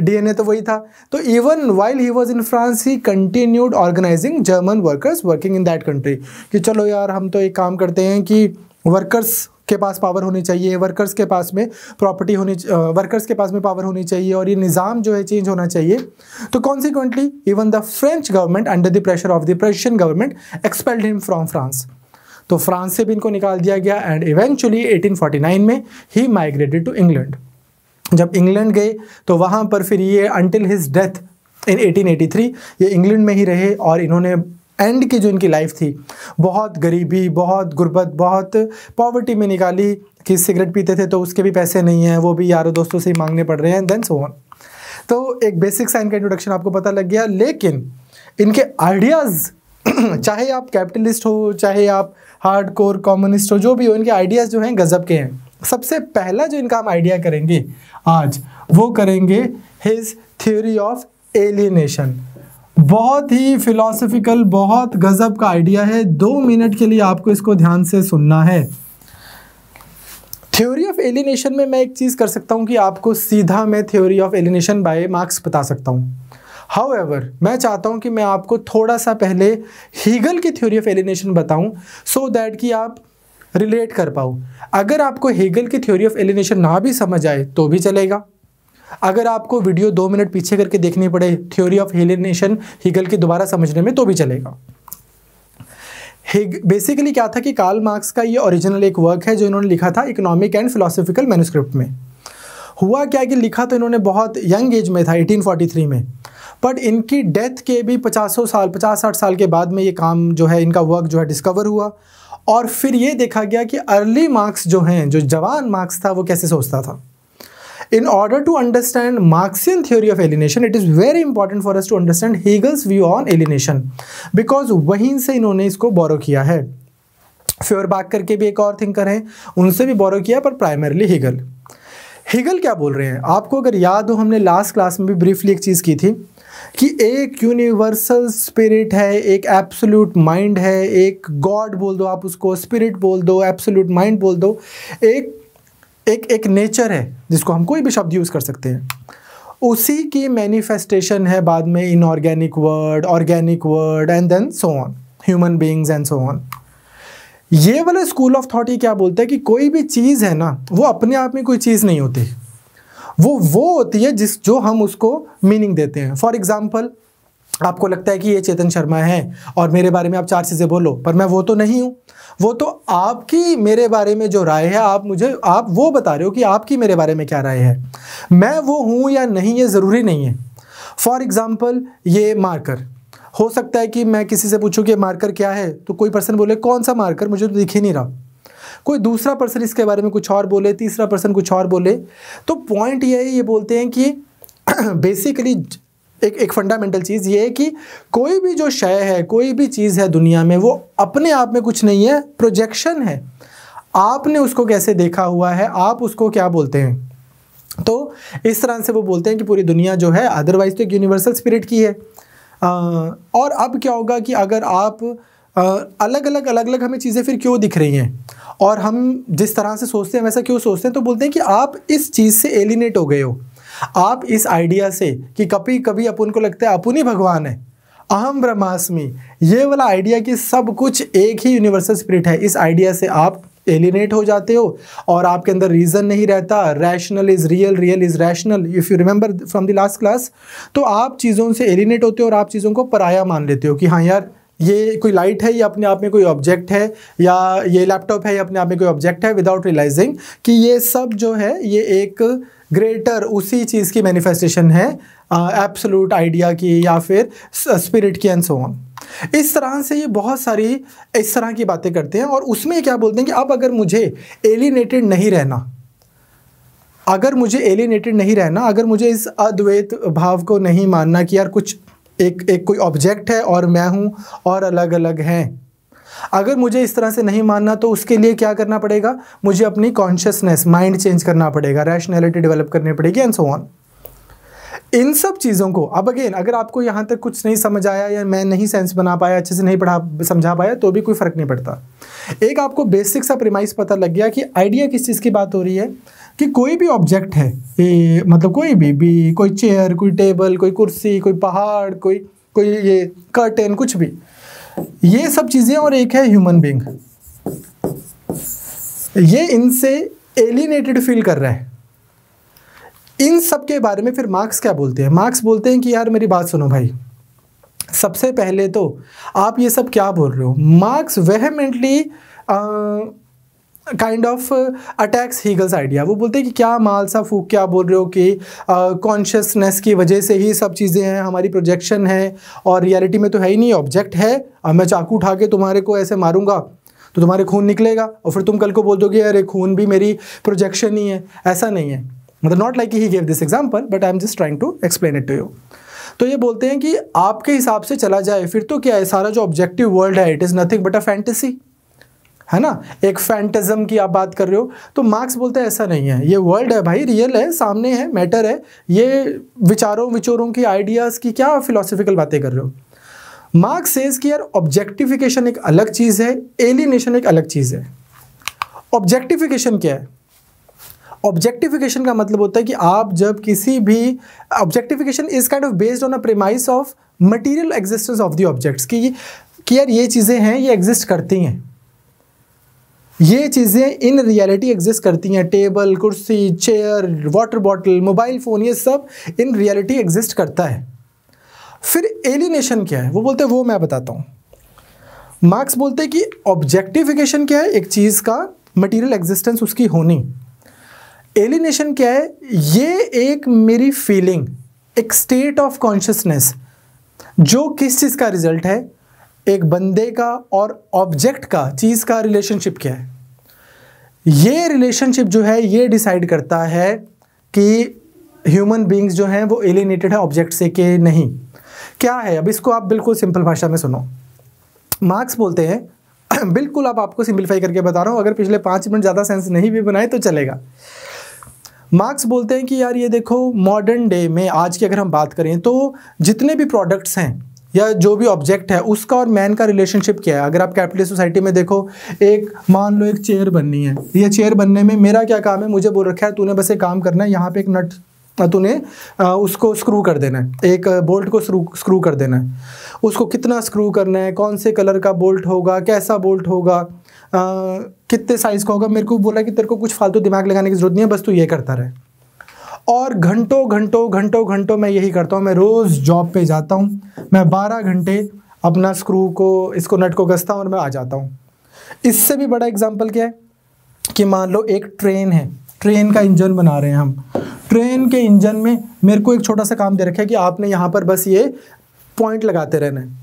DNA तो वही था। तो even while he was in France he continued organising German workers working in that country, कि चलो यार हम तो एक काम करते हैं कि वर्कर्स के पास पावर होनी चाहिए, वर्कर्स के पास में प्रॉपर्टी होनी, वर्कर्स के पास में पावर होनी चाहिए और ये निज़ाम जो है चेंज होना चाहिए। तो consequently even the French government under the pressure of the Prussian government expelled him from France. तो फ्रांस से भी इनको निकाल दिया गया एंड इवेंचुअली 1849 में ही माइग्रेटेड टू इंग्लैंड। जब इंग्लैंड गए तो वहाँ पर फिर ये अंटिल हिज डेथ इन 1883 ये इंग्लैंड में ही रहे और इन्होंने एंड की जो इनकी लाइफ थी बहुत गरीबी, बहुत गुर्बत, बहुत पॉवर्टी में निकाली, कि सिगरेट पीते थे तो उसके भी पैसे नहीं हैं, वो भी यारों दोस्तों से ही मांगने पड़ रहे हैं, देन सो ऑन। तो एक बेसिक साइन का इंट्रोडक्शन आपको पता लग गया। लेकिन इनके आइडियाज़ चाहे आप कैपिटलिस्ट हो, चाहे आप हार्डकोर कम्युनिस्ट हो, जो भी हो, इनके आइडियाज़ जो हैं गजब के हैं। सबसे पहला जो इनका हम आइडिया करेंगे आज, वो करेंगे हिज थ्योरी ऑफ एलियनेशन। बहुत ही फिलॉसफिकल, बहुत गजब का आइडिया है। 2 मिनट के लिए आपको इसको ध्यान से सुनना है। थ्योरी ऑफ एलियनेशन में मैं एक चीज़ कर सकता हूँ कि आपको सीधा मैं theory of alienation by Marx बता सकता हूँ। हाउएवर मैं चाहता हूँ कि मैं आपको थोड़ा सा पहले हीगल की थ्योरी ऑफ एलियनेशन बताऊँ, सो दैट कि आप रिलेट कर पाओ। अगर आपको हीगल की थ्योरी ऑफ एलियनेशन ना भी समझ आए तो भी चलेगा। अगर आपको वीडियो 2 मिनट पीछे करके देखनी पड़े थ्योरी ऑफ एलियनेशन हीगल की दोबारा समझने में तो भी चलेगा। बेसिकली क्या था कि कार्ल मार्क्स का ये ओरिजिनल एक वर्क है जो इन्होंने लिखा था इकोनॉमिक एंड फिलोसॉफिकल मैन्युस्क्रिप्ट में। हुआ क्या कि लिखा तो इन्होंने बहुत यंग एज में था, 1843 में, बट इनकी डेथ के भी 50-60 साल के बाद में ये काम जो है, इनका वर्क जो है डिस्कवर हुआ। और फिर ये देखा गया कि अर्ली मार्क्स जो हैं, जो जवान मार्क्स था, वो कैसे सोचता था। In order to understand Marxian theory of alienation, it is very important for us to understand Hegel's view on alienation, because वहीं से इन्होंने इसको बोरो किया है। फ्योरबाख करके भी एक और थिंकर हैं, उनसे भी बोरो किया, पर प्राइमरली हीगल। हीगल क्या बोल रहे हैं, आपको अगर याद हो, हमने लास्ट क्लास में भी ब्रीफली एक चीज़ की थी कि एक यूनिवर्सल स्पिरिट है, एक एब्सोल्यूट माइंड है, एक गॉड बोल दो आप उसको, स्पिरिट बोल दो, एब्सोल्यूट माइंड बोल दो, एक नेचर है जिसको हम कोई भी शब्द यूज़ कर सकते हैं। उसी की मैनिफेस्टेशन है बाद में inorganic word, organic word, and then so on, human beings and so on. ये वाला स्कूल ऑफ थॉट ही क्या बोलता है कि कोई भी चीज़ है ना, वो अपने आप में कोई चीज़ नहीं होती, वो होती है जो हम उसको मीनिंग देते हैं। फॉर एग्जाम्पल, आपको लगता है कि ये चेतन शर्मा है और मेरे बारे में आप 4 चीज़ें बोलो, पर मैं वो तो नहीं हूँ। वो तो आपकी मेरे बारे में जो राय है, आप वो बता रहे हो कि आपकी मेरे बारे में क्या राय है। मैं वो हूँ या नहीं ये ज़रूरी नहीं है। फॉर एग्ज़ाम्पल, ये मार्कर हो सकता है कि मैं किसी से पूछूं कि मार्कर क्या है, तो कोई पर्सन बोले कौन सा मार्कर, मुझे तो दिख ही नहीं रहा। कोई दूसरा पर्सन इसके बारे में कुछ और बोले, तीसरा पर्सन कुछ और बोले। तो पॉइंट ये है, ये बोलते हैं कि बेसिकली एक फंडामेंटल चीज़ ये है कि कोई भी जो शय है, कोई भी चीज़ है दुनिया में, वो अपने आप में कुछ नहीं है, प्रोजेक्शन है। आपने उसको कैसे देखा हुआ है, आप उसको क्या बोलते हैं, तो इस तरह से वो बोलते हैं कि पूरी दुनिया जो है अदरवाइज तो एक यूनिवर्सल स्पिरिट की है। और अब क्या होगा कि अगर आप अलग अलग हमें चीज़ें फिर क्यों दिख रही हैं और हम जिस तरह से सोचते हैं वैसा क्यों सोचते हैं, तो बोलते हैं कि आप इस चीज़ से एलिनेट हो गए हो, आप इस आइडिया से कि कभी कभी अपन को लगता है अपन ही भगवान है, अहम ब्रह्मास्मि, ये वाला आइडिया कि सब कुछ एक ही यूनिवर्सल स्पिरिट है, इस आइडिया से आप एलिनेट हो जाते हो और आपके अंदर रीज़न नहीं रहता। Rational is real, real is rational, if you remember from the last class. तो आप चीज़ों से एलिनेट होते हो और आप चीज़ों को पराया मान लेते हो कि हाँ यार ये कोई लाइट है, ये अपने आप में कोई ऑब्जेक्ट है, या ये लैपटॉप है, ये अपने आप में कोई ऑब्जेक्ट है, विदाउट रियलाइजिंग कि ये सब जो है ये एक ग्रेटर उसी चीज़ की मैनिफेस्टेशन है, एब्सोल्यूट आइडिया की या फिर स्पिरिट की एंड सो ऑन। इस तरह से ये बहुत सारी इस तरह की बातें करते हैं। और उसमें क्या बोलते हैं कि अब अगर मुझे एलिनेटेड नहीं रहना, अगर मुझे एलिनेटेड नहीं रहना, अगर मुझे इस अद्वैत भाव को नहीं मानना कि यार कुछ एक कोई ऑब्जेक्ट है और मैं हूँ और अलग अलग हैं, अगर मुझे इस तरह से नहीं मानना तो उसके लिए क्या करना पड़ेगा, मुझे अपनी कॉन्शियसनेस माइंड चेंज करना पड़ेगा, रैशनैलिटी डेवलप करनी पड़ेगी एंड सो ऑन। इन सब चीज़ों को अब अगेन अगर आपको यहाँ तक कुछ नहीं समझ आया या मैं नहीं सेंस बना पाया, अच्छे से नहीं समझा पाया, तो भी कोई फ़र्क नहीं पड़ता। एक आपको बेसिक सा प्रीमाइस पता लग गया कि आइडिया किस चीज़ की बात हो रही है, कि कोई भी ऑब्जेक्ट है, मतलब कोई भी कोई चेयर, कोई टेबल, कोई कुर्सी, कोई पहाड़, कोई ये कर्टेन, कुछ भी, ये सब चीज़ें, और एक है ह्यूमन बीइंग, ये इनसे एलिनेटेड फील कर रहा है। इन सब के बारे में फिर मार्क्स क्या बोलते हैं? मार्क्स बोलते हैं कि यार मेरी बात सुनो भाई, सबसे पहले तो आप ये सब क्या बोल रहे हो। Marx vehemently kind of attacks Hegel's idea. वो बोलते हैं कि क्या माल सा फूक क्या बोल रहे हो कि कॉन्शियसनेस की वजह से ही सब चीज़ें हैं, हमारी प्रोजेक्शन है और रियलिटी में तो है ही नहीं, ऑब्जेक्ट है। अब मैं चाकू उठा के तुम्हारे को ऐसे मारूंगा तो तुम्हारे खून निकलेगा और फिर तुम कल को बोल दोगे अरे खून भी मेरी प्रोजेक्शन ही है। ऐसा नहीं है, मतलब not like he gave this example but I am just trying to explain it to you. तो ये बोलते हैं कि आपके हिसाब से चला जाए फिर तो क्या है, सारा जो ऑब्जेक्टिव वर्ल्ड है it is nothing but a fantasy, है ना, एक फैंटज़म की आप बात कर रहे हो। तो मार्क्स बोलते हैं ऐसा नहीं है, ये वर्ल्ड है भाई, रियल है, सामने है, मैटर है, ये विचारों की आइडियाज़ की क्या फिलोसफिकल बातें कर रहे हो। मार्क्स सेज कि यार ऑब्जेक्टिफिकेशन एक अलग चीज़ है, एलिनेशन एक अलग चीज़ है। ऑब्जेक्टिफिकेशन क्या है? ऑब्जेक्टिफिकेशन का मतलब होता है कि आप जब किसी भी objectification is kind of based on a premise of material existence of the objects, कि यार ये चीज़ें हैं, ये एग्जिस्ट करती हैं, ये चीज़ें इन रियलिटी एग्जिस्ट करती हैं, टेबल, कुर्सी, chair, water bottle, mobile phone, ये सब इन रियलिटी एग्जिस्ट करता है। फिर एलिनेशन क्या है? वो बोलते हैं वो मैं बताता हूँ। मार्क्स बोलते हैं कि ऑब्जेक्टिफिकेशन क्या है, एक चीज़ का मटेरियल एग्जिस्टेंस उसकी होनी। एलिनेशन क्या है? ये एक मेरी फीलिंग, एक स्टेट ऑफ कॉन्शियसनेस जो किस चीज़ का रिजल्ट है, एक बंदे का और ऑब्जेक्ट का, चीज़ का रिलेशनशिप क्या है। ये रिलेशनशिप जो है ये डिसाइड करता है कि ह्यूमन बीइंग्स जो हैं वो एलिनेटेड है ऑब्जेक्ट से कि नहीं। क्या है, अब इसको आप बिल्कुल सिंपल भाषा में सुनो। मार्क्स बोलते हैं बिल्कुल अब आपको सिंपलीफाई करके बता रहा हूँ, अगर पिछले 5 मिनट ज़्यादा सेंस नहीं भी बनाए तो चलेगा। मार्क्स बोलते हैं कि यार ये देखो, मॉडर्न डे में आज की अगर हम बात करें तो जितने भी प्रोडक्ट्स हैं या जो भी ऑब्जेक्ट है उसका और मैन का रिलेशनशिप क्या है। अगर आप कैपिटलिस्ट सोसाइटी में देखो, एक मान लो एक चेयर बननी है, ये चेयर बनने में मेरा क्या काम है, मुझे बोल रखा है तूने बस एक काम करना है, यहाँ पे एक नट तूने उसको स्क्रू कर देना है, एक बोल्ट को स्क्रू कर देना है। उसको कितना स्क्रू करना है, कौन से कलर का बोल्ट होगा, कैसा बोल्ट होगा, कितने साइज़ का होगा, मेरे को बोला कि तेरे को कुछ फालतू दिमाग लगाने की ज़रूरत नहीं है, बस तू ये करता रहे। और घंटों मैं यही करता हूँ। मैं रोज़ जॉब पे जाता हूँ, मैं 12 घंटे अपना स्क्रू को, इसको नट को कसता हूँ और मैं आ जाता हूँ। इससे भी बड़ा एग्जांपल क्या है कि मान लो एक ट्रेन है, ट्रेन का इंजन बना रहे हैं हम। ट्रेन के इंजन में मेरे को एक छोटा सा काम दे रखा है कि आपने यहाँ पर बस ये पॉइंट लगाते रहना है।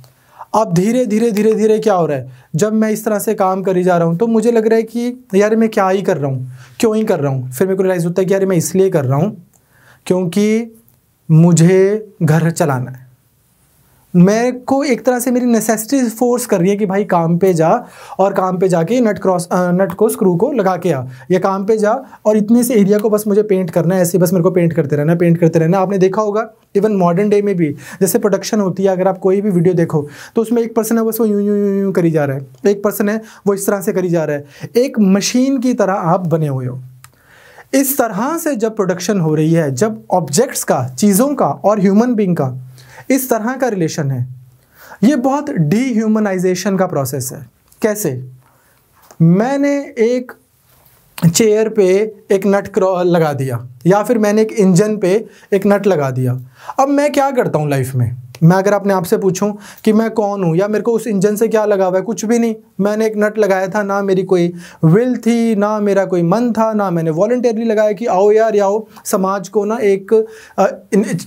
अब धीरे धीरे क्या हो रहा है, जब मैं इस तरह से काम करी जा रहा हूँ तो मुझे लग रहा है कि यार मैं क्या ही कर रहा हूँ, क्यों ही कर रहा हूँ। फिर मेरे को रियलाइज़ होता है कि यार मैं इसलिए कर रहा हूँ क्योंकि मुझे घर चलाना है, मेरे को एक तरह से मेरी नेसेसिटी फोर्स कर रही है कि भाई काम पे जा और काम पे जाके नट को स्क्रू को लगा के आ, या काम पे जा और इतने से एरिया को बस मुझे पेंट करना है, ऐसे बस मेरे को पेंट करते रहना। आपने देखा होगा इवन मॉडर्न डे में भी जैसे प्रोडक्शन होती है, अगर आप कोई भी वीडियो देखो तो उसमें एक पर्सन है बस वो यूं यूं यूं यूं करी जा रहा है, एक पर्सन है वो इस तरह से करी जा रहा है, एक मशीन की तरह आप बने हुए हो। इस तरह से जब प्रोडक्शन हो रही है, जब ऑब्जेक्ट्स का, चीज़ों का और ह्यूमन बीइंग का इस तरह का रिलेशन है, ये बहुत डीह्यूमनाइजेशन का प्रोसेस है। कैसे? मैंने एक चेयर पे एक नट लगा दिया, या फिर मैंने एक इंजन पे एक नट लगा दिया। अब मैं क्या करता हूँ लाइफ में? मैं अगर अपने आप से पूछूं कि मैं कौन हूँ या मेरे को उस इंजन से क्या लगा हुआ है, कुछ भी नहीं। मैंने एक नट लगाया था, ना मेरी कोई विल थी, ना मेरा कोई मन था, ना मैंने वॉलंटियरली लगाया कि आओ यार आओ, समाज को ना एक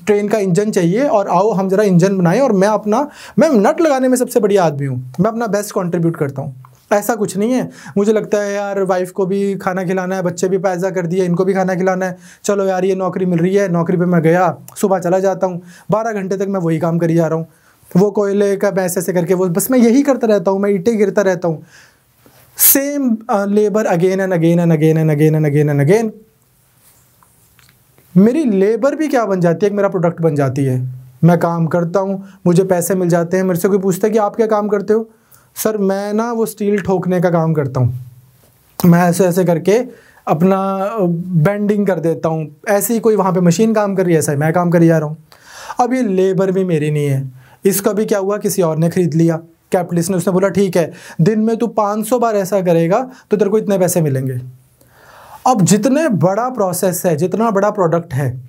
ट्रेन का इंजन चाहिए और आओ हम जरा इंजन बनाएं, और मैं नट लगाने में सबसे बढ़िया आदमी हूँ, मैं अपना बेस्ट कॉन्ट्रीब्यूट करता हूँ। ऐसा कुछ नहीं है। मुझे लगता है यार वाइफ को भी खाना खिलाना है, बच्चे भी पैदा कर दिए, इनको भी खाना खिलाना है, चलो यार ये नौकरी मिल रही है, नौकरी पे मैं गया, सुबह चला जाता हूँ, 12 घंटे तक मैं वही काम करी जा रहा हूँ, वो कोयले का ऐसे करके वो बस मैं यही करता रहता हूँ, मैं ईंटें गिरता रहता हूँ, same labour again and again and again and again and again and again. मेरी लेबर भी क्या बन जाती है, मेरा प्रोडक्ट बन जाती है। मैं काम करता हूँ, मुझे पैसे मिल जाते हैं। मेरे से कोई पूछता है कि आप क्या काम करते हो? सर मैं ना वो स्टील ठोकने का काम करता हूँ, मैं ऐसे ऐसे करके अपना बेंडिंग कर देता हूँ, ऐसे ही कोई वहाँ पे मशीन काम कर रही है, ऐसा ही मैं काम करी जा रहा हूँ। अब ये लेबर भी मेरी नहीं है, इसका भी क्या हुआ, किसी और ने खरीद लिया, कैपिटलिस्ट ने, उसने बोला ठीक है दिन में तू 500 बार ऐसा करेगा तो तेरे को इतने पैसे मिलेंगे। अब जितने बड़ा प्रोसेस है, जितना बड़ा प्रोडक्ट है,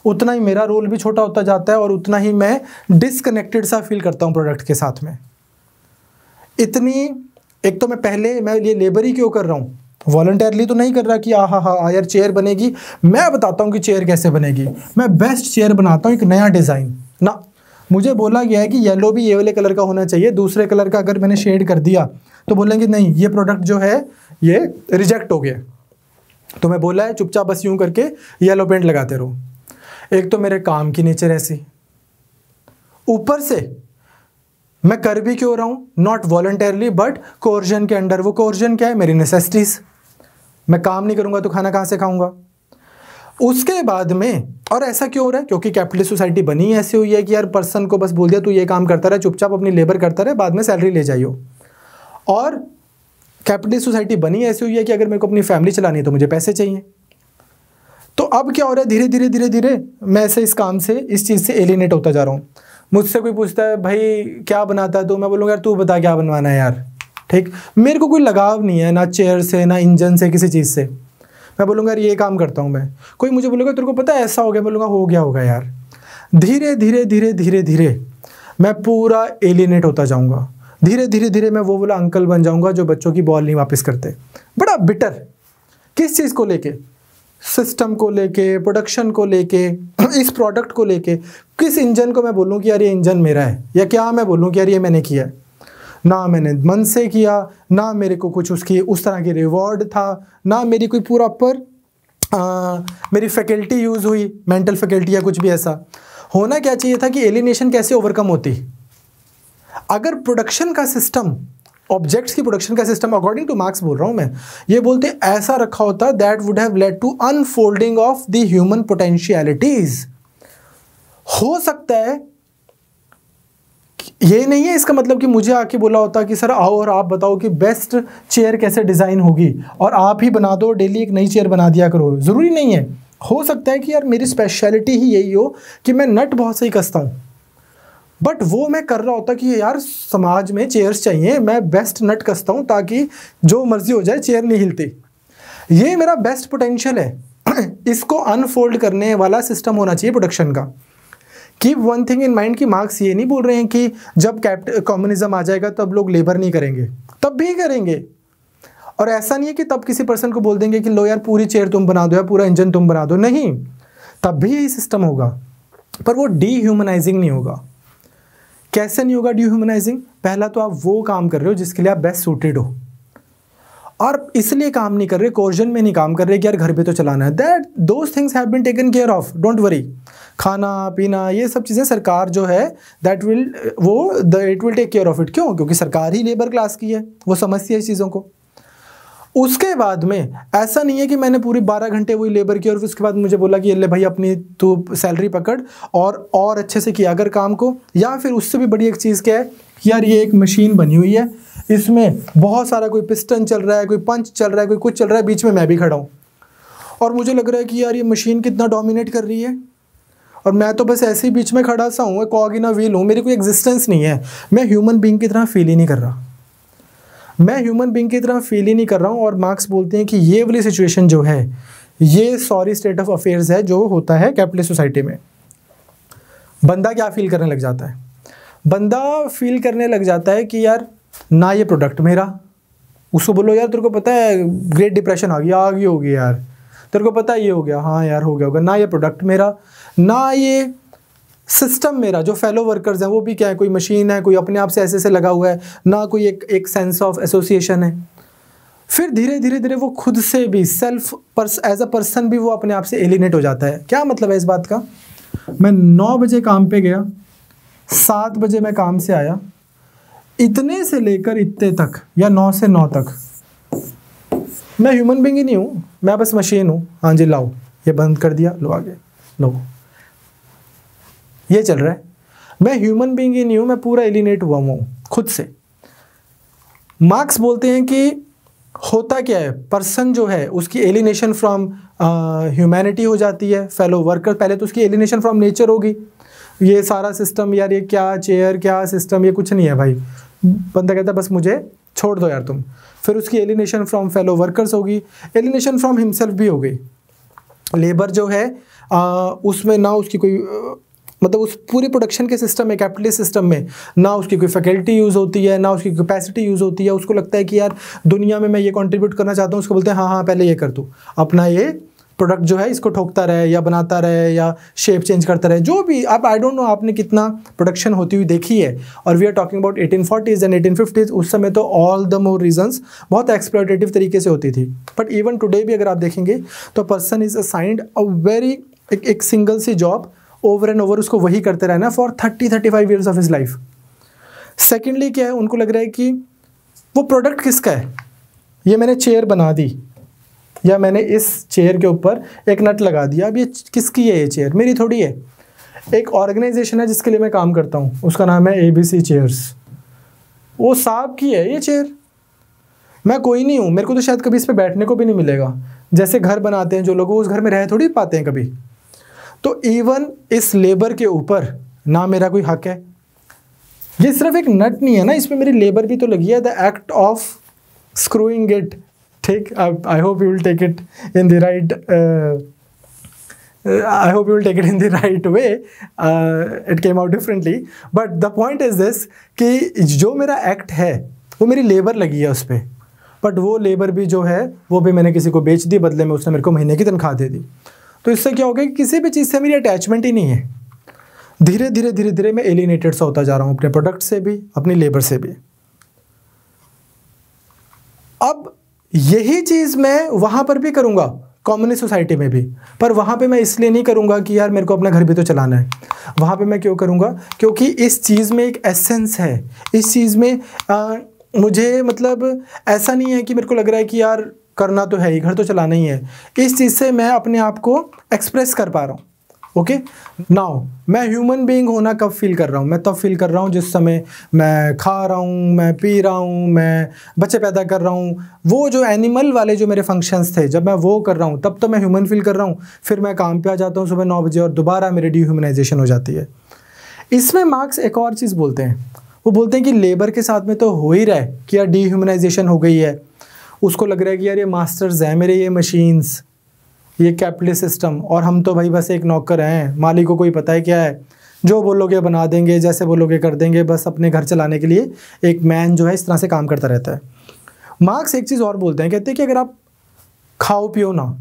उतना ही मेरा रोल भी छोटा होता जाता है और उतना ही मैं डिसकनेक्टेड सा फील करता हूँ प्रोडक्ट के साथ में। एक तो मैं ये लेबर ही क्यों कर रहा हूँ, वॉलंटियरली तो नहीं कर रहा कि हाँ यार चेयर बनेगी, मैं बताता हूँ कि चेयर कैसे बनेगी, मैं बेस्ट चेयर बनाता हूँ, एक नया डिज़ाइन ना। मुझे बोला गया है कि येलो भी ये वाले कलर का होना चाहिए, दूसरे कलर का अगर मैंने शेड कर दिया तो बोलेंगे नहीं ये प्रोडक्ट जो है ये रिजेक्ट हो गया। तो मैं बोला है चुपचाप बस यूँ करके येलो पेंट लगाते रहो। एक तो मेरे काम की नेचर ऐसी, ऊपर से मैं कर भी क्यों रहा हूँ, नॉट वॉलंटियरली बट कोर्जन के अंडर। वो कोर्जन क्या है, मेरी नेसेसिटीज। मैं काम नहीं करूँगा तो खाना कहाँ से खाऊंगा। उसके बाद में, और ऐसा क्यों हो रहा है, क्योंकि कैपिटलिस्ट सोसाइटी बनी ऐसी हुई है कि यार पर्सन को बस बोल दिया तू ये काम करता रहे, चुपचाप अपनी लेबर करता रहे, बाद में सैलरी ले जाइयो। और कैपिटलिस्ट सोसाइटी बनी ऐसी हुई है कि अगर मेरे को अपनी फैमिली चलानी है तो मुझे पैसे चाहिए। तो अब क्या हो रहा है, धीरे धीरे धीरे धीरे मैं ऐसे इस काम से, इस चीज़ से एलिनेट होता जा रहा हूँ। मुझसे कोई पूछता है भाई क्या बनाता है तो मैं बोलूँगा यार तू बता क्या बनवाना है यार, ठीक। मेरे को कोई लगाव नहीं है ना चेयर से, ना इंजन से, किसी चीज़ से। मैं बोलूँगा यार ये काम करता हूँ मैं। कोई मुझे बोलेगा तेरे को पता है ऐसा हो गया, बोलूँगा हो गया होगा यार। धीरे धीरे धीरे धीरे धीरे मैं पूरा एलिनेट होता जाऊँगा। धीरे धीरे धीरे मैं वो वाला अंकल बन जाऊँगा जो बच्चों की बॉल नहीं वापस करते। बड़ा बिटर, किस चीज़ को लेके, सिस्टम को लेके, प्रोडक्शन को लेके, इस प्रोडक्ट को लेके। किस इंजन को मैं बोलूँ कि यार ये इंजन मेरा है, या क्या मैं बोलूँ कि यार ये मैंने किया है। ना मैंने मन से किया, ना मेरे को कुछ उसकी उस तरह की रिवॉर्ड था, ना मेरी कोई प्रॉपर मेरी फैकल्टी यूज़ हुई, मेंटल फैकल्टी या कुछ भी ऐसा। होना क्या चाहिए था कि एलिनेशन कैसे ओवरकम होती। अगर प्रोडक्शन का सिस्टम, ऑब्जेक्ट्स की प्रोडक्शन का सिस्टम, अकॉर्डिंग टू मार्क्स बोल रहा हूँ मैं, ये बोलते ऐसा रखा होता, that would have led to unfolding of the human potentialities. हो सकता है, ये नहीं है इसका मतलब कि मुझे आके बोला होता कि सर आओ और आप बताओ कि बेस्ट चेयर कैसे डिज़ाइन होगी और आप ही बना दो, डेली एक नई चेयर बना दिया करो। ज़रूरी नहीं है। हो सकता है कि यार मेरी स्पेशलिटी ही यही हो कि मैं नट बहुत सही कसता हूँ, बट वो मैं कर रहा होता कि यार समाज में चेयर्स चाहिए, मैं बेस्ट नट कसता हूँ ताकि जो मर्जी हो जाए चेयर नहीं हिलती। ये मेरा बेस्ट पोटेंशियल है। इसको अनफोल्ड करने वाला सिस्टम होना चाहिए प्रोडक्शन का। Keep one thing in mind कि मार्क्स ये नहीं बोल रहे हैं कि जब कम्युनिज्म आ जाएगा तब लोग लेबर नहीं करेंगे, तब भी करेंगे। और ऐसा नहीं है कि तब किसी पर्सन को बोल देंगे कि लो यार पूरी चेयर तुम बना दो या पूरा इंजन तुम बना दो, नहीं, तब भी यही सिस्टम होगा, पर वो डीह्यूमनाइजिंग नहीं होगा। कैसे नहीं होगा डीह्यूमनाइजिंग? पहला तो आप वो काम कर रहे हो जिसके लिए आप बेस्ट सूटेड हो, और इसलिए काम नहीं कर रहे, कोर्जन में नहीं काम कर रहे कि यार घर पे तो चलाना है, that those things have been taken care of, don't worry. खाना पीना ये सब चीज़ें सरकार जो है that will it will take care of it. क्यों? क्योंकि सरकार ही लेबर क्लास की है, वो समझती है इस चीज़ों को। उसके बाद में ऐसा नहीं है कि मैंने पूरी 12 घंटे वही लेबर की और फिर उसके बाद मुझे बोला कि ले भाई अपनी तू सैलरी पकड़ और अच्छे से किया अगर काम को। या फिर उससे भी बड़ी एक चीज़ क्या है, यार ये एक मशीन बनी हुई है, इसमें बहुत सारा कोई पिस्टन चल रहा है, कोई पंच चल रहा है, कोई कुछ चल रहा है, बीच में मैं भी खड़ा हूँ और मुझे लग रहा है कि यार ये मशीन कितना डोमिनेट कर रही है और मैं तो बस ऐसे ही बीच में खड़ा सा हूँ, कॉग इन अ व्हील हूँ, मेरी कोई एग्जिस्टेंस नहीं है। मैं ह्यूमन बीइंग की तरह फील ही नहीं कर रहा, मैं ह्यूमन बीइंग की तरह फील ही नहीं कर रहा हूँ। और मार्क्स बोलते हैं कि ये वाली सिचुएशन जो है ये सॉरी स्टेट ऑफ अफेयर्स है जो होता है कैपिटलिस्ट सोसाइटी में। बंदा क्या फील करने लग जाता है? बंदा फील करने लग जाता है कि यार ना ये प्रोडक्ट मेरा, उसको बोलो यार तेरे को पता है ग्रेट डिप्रेशन आ गई होगी यार, तेरे को पता है ये हो गया, हाँ यार हो गया होगा, ना ये प्रोडक्ट मेरा, ना ये सिस्टम मेरा, जो फेलो वर्कर्स हैं वो भी क्या है, कोई मशीन है, कोई अपने आप से ऐसे लगा हुआ है, ना कोई एक सेंस ऑफ एसोसिएशन है। फिर धीरे धीरे वो खुद से भी एज अ पर्सन भी वो अपने आप से एलिनेट हो जाता है। क्या मतलब है इस बात का? मैं 9 बजे काम पे गया, 7 बजे मैं काम से आया, इतने से लेकर इतने तक या 9 से 9 तक मैं ह्यूमन बीइंग ही नहीं हूँ, मैं बस मशीन हूँ। हाँ जी लाओ, ये बंद कर दिया, लो आगे, लो ये चल रहा है। मैं ह्यूमन बीइंग ही नहीं हूँ, मैं पूरा एलिनेट हुआ हूँ खुद से। मार्क्स बोलते हैं कि होता क्या है, पर्सन जो है उसकी एलिनेशन फ्रॉम ह्यूमैनिटी हो जाती है, फेलो वर्कर। पहले तो उसकी एलिनेशन फ्रॉम नेचर होगी, ये सारा सिस्टम यार ये क्या चेयर क्या सिस्टम ये कुछ नहीं है भाई, बंदा कहता है बस मुझे छोड़ दो यार तुम। फिर उसकी एलिनेशन फ्रॉम फेलो वर्कर्स होगी, एलिनेशन फ्रॉम हिमसेल्फ भी हो गई। लेबर जो है उसमें ना उसकी कोई मतलब उस पूरी प्रोडक्शन के सिस्टम में, कैपिटलिस्ट सिस्टम में, ना उसकी कोई फैकल्टी यूज़ होती है, ना उसकी कैपेसिटी यूज़ होती है। उसको लगता है कि यार दुनिया में मैं ये कंट्रीब्यूट करना चाहता हूँ, उसको बोलते हैं हाँ पहले ये कर तू, अपना ये प्रोडक्ट जो है इसको ठोकता रहे या बनाता रहे या शेप चेंज करता रहे, जो भी आप आई डोंट नो आपने कितना प्रोडक्शन होती हुई देखी है। और we are talking about 1840s and 1850s, उस समय तो ऑल द मोर रीजंस बहुत एक्सप्लॉयटेटिव तरीके से होती थी। बट इवन टुडे भी अगर आप देखेंगे तो person is assigned a very एक सिंगल सी जॉब ओवर एंड ओवर, उसको वही करते रहना for 30-35 years of his life. Secondly क्या है, उनको लग रहा है कि वो प्रोडक्ट किसका है, ये मैंने चेयर बना दी या मैंने इस चेयर के ऊपर एक नट लगा दिया, अब ये किसकी है, ये चेयर मेरी थोड़ी है। एक ऑर्गेनाइजेशन है जिसके लिए मैं काम करता हूँ, उसका नाम है ABC चेयर्स, वो साहब की है ये चेयर, मैं कोई नहीं हूँ, मेरे को तो शायद कभी इस पर बैठने को भी नहीं मिलेगा। जैसे घर बनाते हैं जो लोग, उस घर में रह थोड़ी पाते हैं कभी। तो इवन इस लेबर के ऊपर ना मेरा कोई हक है, ये सिर्फ एक नट नहीं है ना, इसमें मेरी लेबर भी तो लगी है, the act of screwing it. ठीक, I hope you will take it in the right I hope you will take it in the right way. It came out differently, but the point is this कि जो मेरा act है वो मेरी labour लगी है उस पर, बट वो लेबर भी जो है वो भी मैंने किसी को बेच दी, बदले में उसने मेरे को महीने की तनख्वाह दे दी। तो इससे क्या हो गया कि किसी भी चीज़ से मेरी अटैचमेंट ही नहीं है। धीरे धीरे मैं एलिनेटेड सा होता जा रहा हूँ, अपने प्रोडक्ट से भी, अपनी लेबर से भी। अब यही चीज़ मैं वहाँ पर भी करूँगा, कम्युनिस्ट सोसाइटी में भी, पर वहाँ पे मैं इसलिए नहीं करूँगा कि यार मेरे को अपना घर भी तो चलाना है। वहाँ पे मैं क्यों करूँगा? क्योंकि इस चीज़ में एक एसेंस है, इस चीज़ में मुझे मतलब ऐसा नहीं है कि मेरे को लग रहा है कि यार करना तो है ही, घर तो चलाना ही है। इस चीज़ से मैं अपने आप को एक्सप्रेस कर पा रहा हूँ। ओके, नाउ मैं ह्यूमन बीइंग होना कब फील कर रहा हूँ? मैं तब फील कर रहा हूँ जिस समय मैं खा रहा हूँ, मैं पी रहा हूँ, मैं बच्चे पैदा कर रहा हूँ, वो जो एनिमल वाले जो मेरे फंक्शंस थे, जब मैं वो कर रहा हूँ तब तो मैं ह्यूमन फील कर रहा हूँ। फिर मैं काम पे आ जाता हूँ सुबह 9 बजे और दोबारा मेरी डिह्यूमनाइजेशन हो जाती है। इसमें मार्क्स एक और चीज़ बोलते हैं, वो बोलते हैं कि लेबर के साथ में तो हो ही रहा है कि यार डिह्यूमनाइजेशन हो गई है, उसको लग रहा है कि यार ये मास्टर्स हैं मेरे, ये मशीन्स, ये कैपिटलिस्ट सिस्टम, और हम तो भाई बस एक नौकर हैं, मालिक को कोई पता है क्या है, जो बोलोगे बना देंगे, जैसे बोलोगे कर देंगे, बस अपने घर चलाने के लिए एक मैन जो है इस तरह से काम करता रहता है। मार्क्स एक चीज़ और बोलते हैं, कहते हैं कि अगर आप खाओ पियो ना,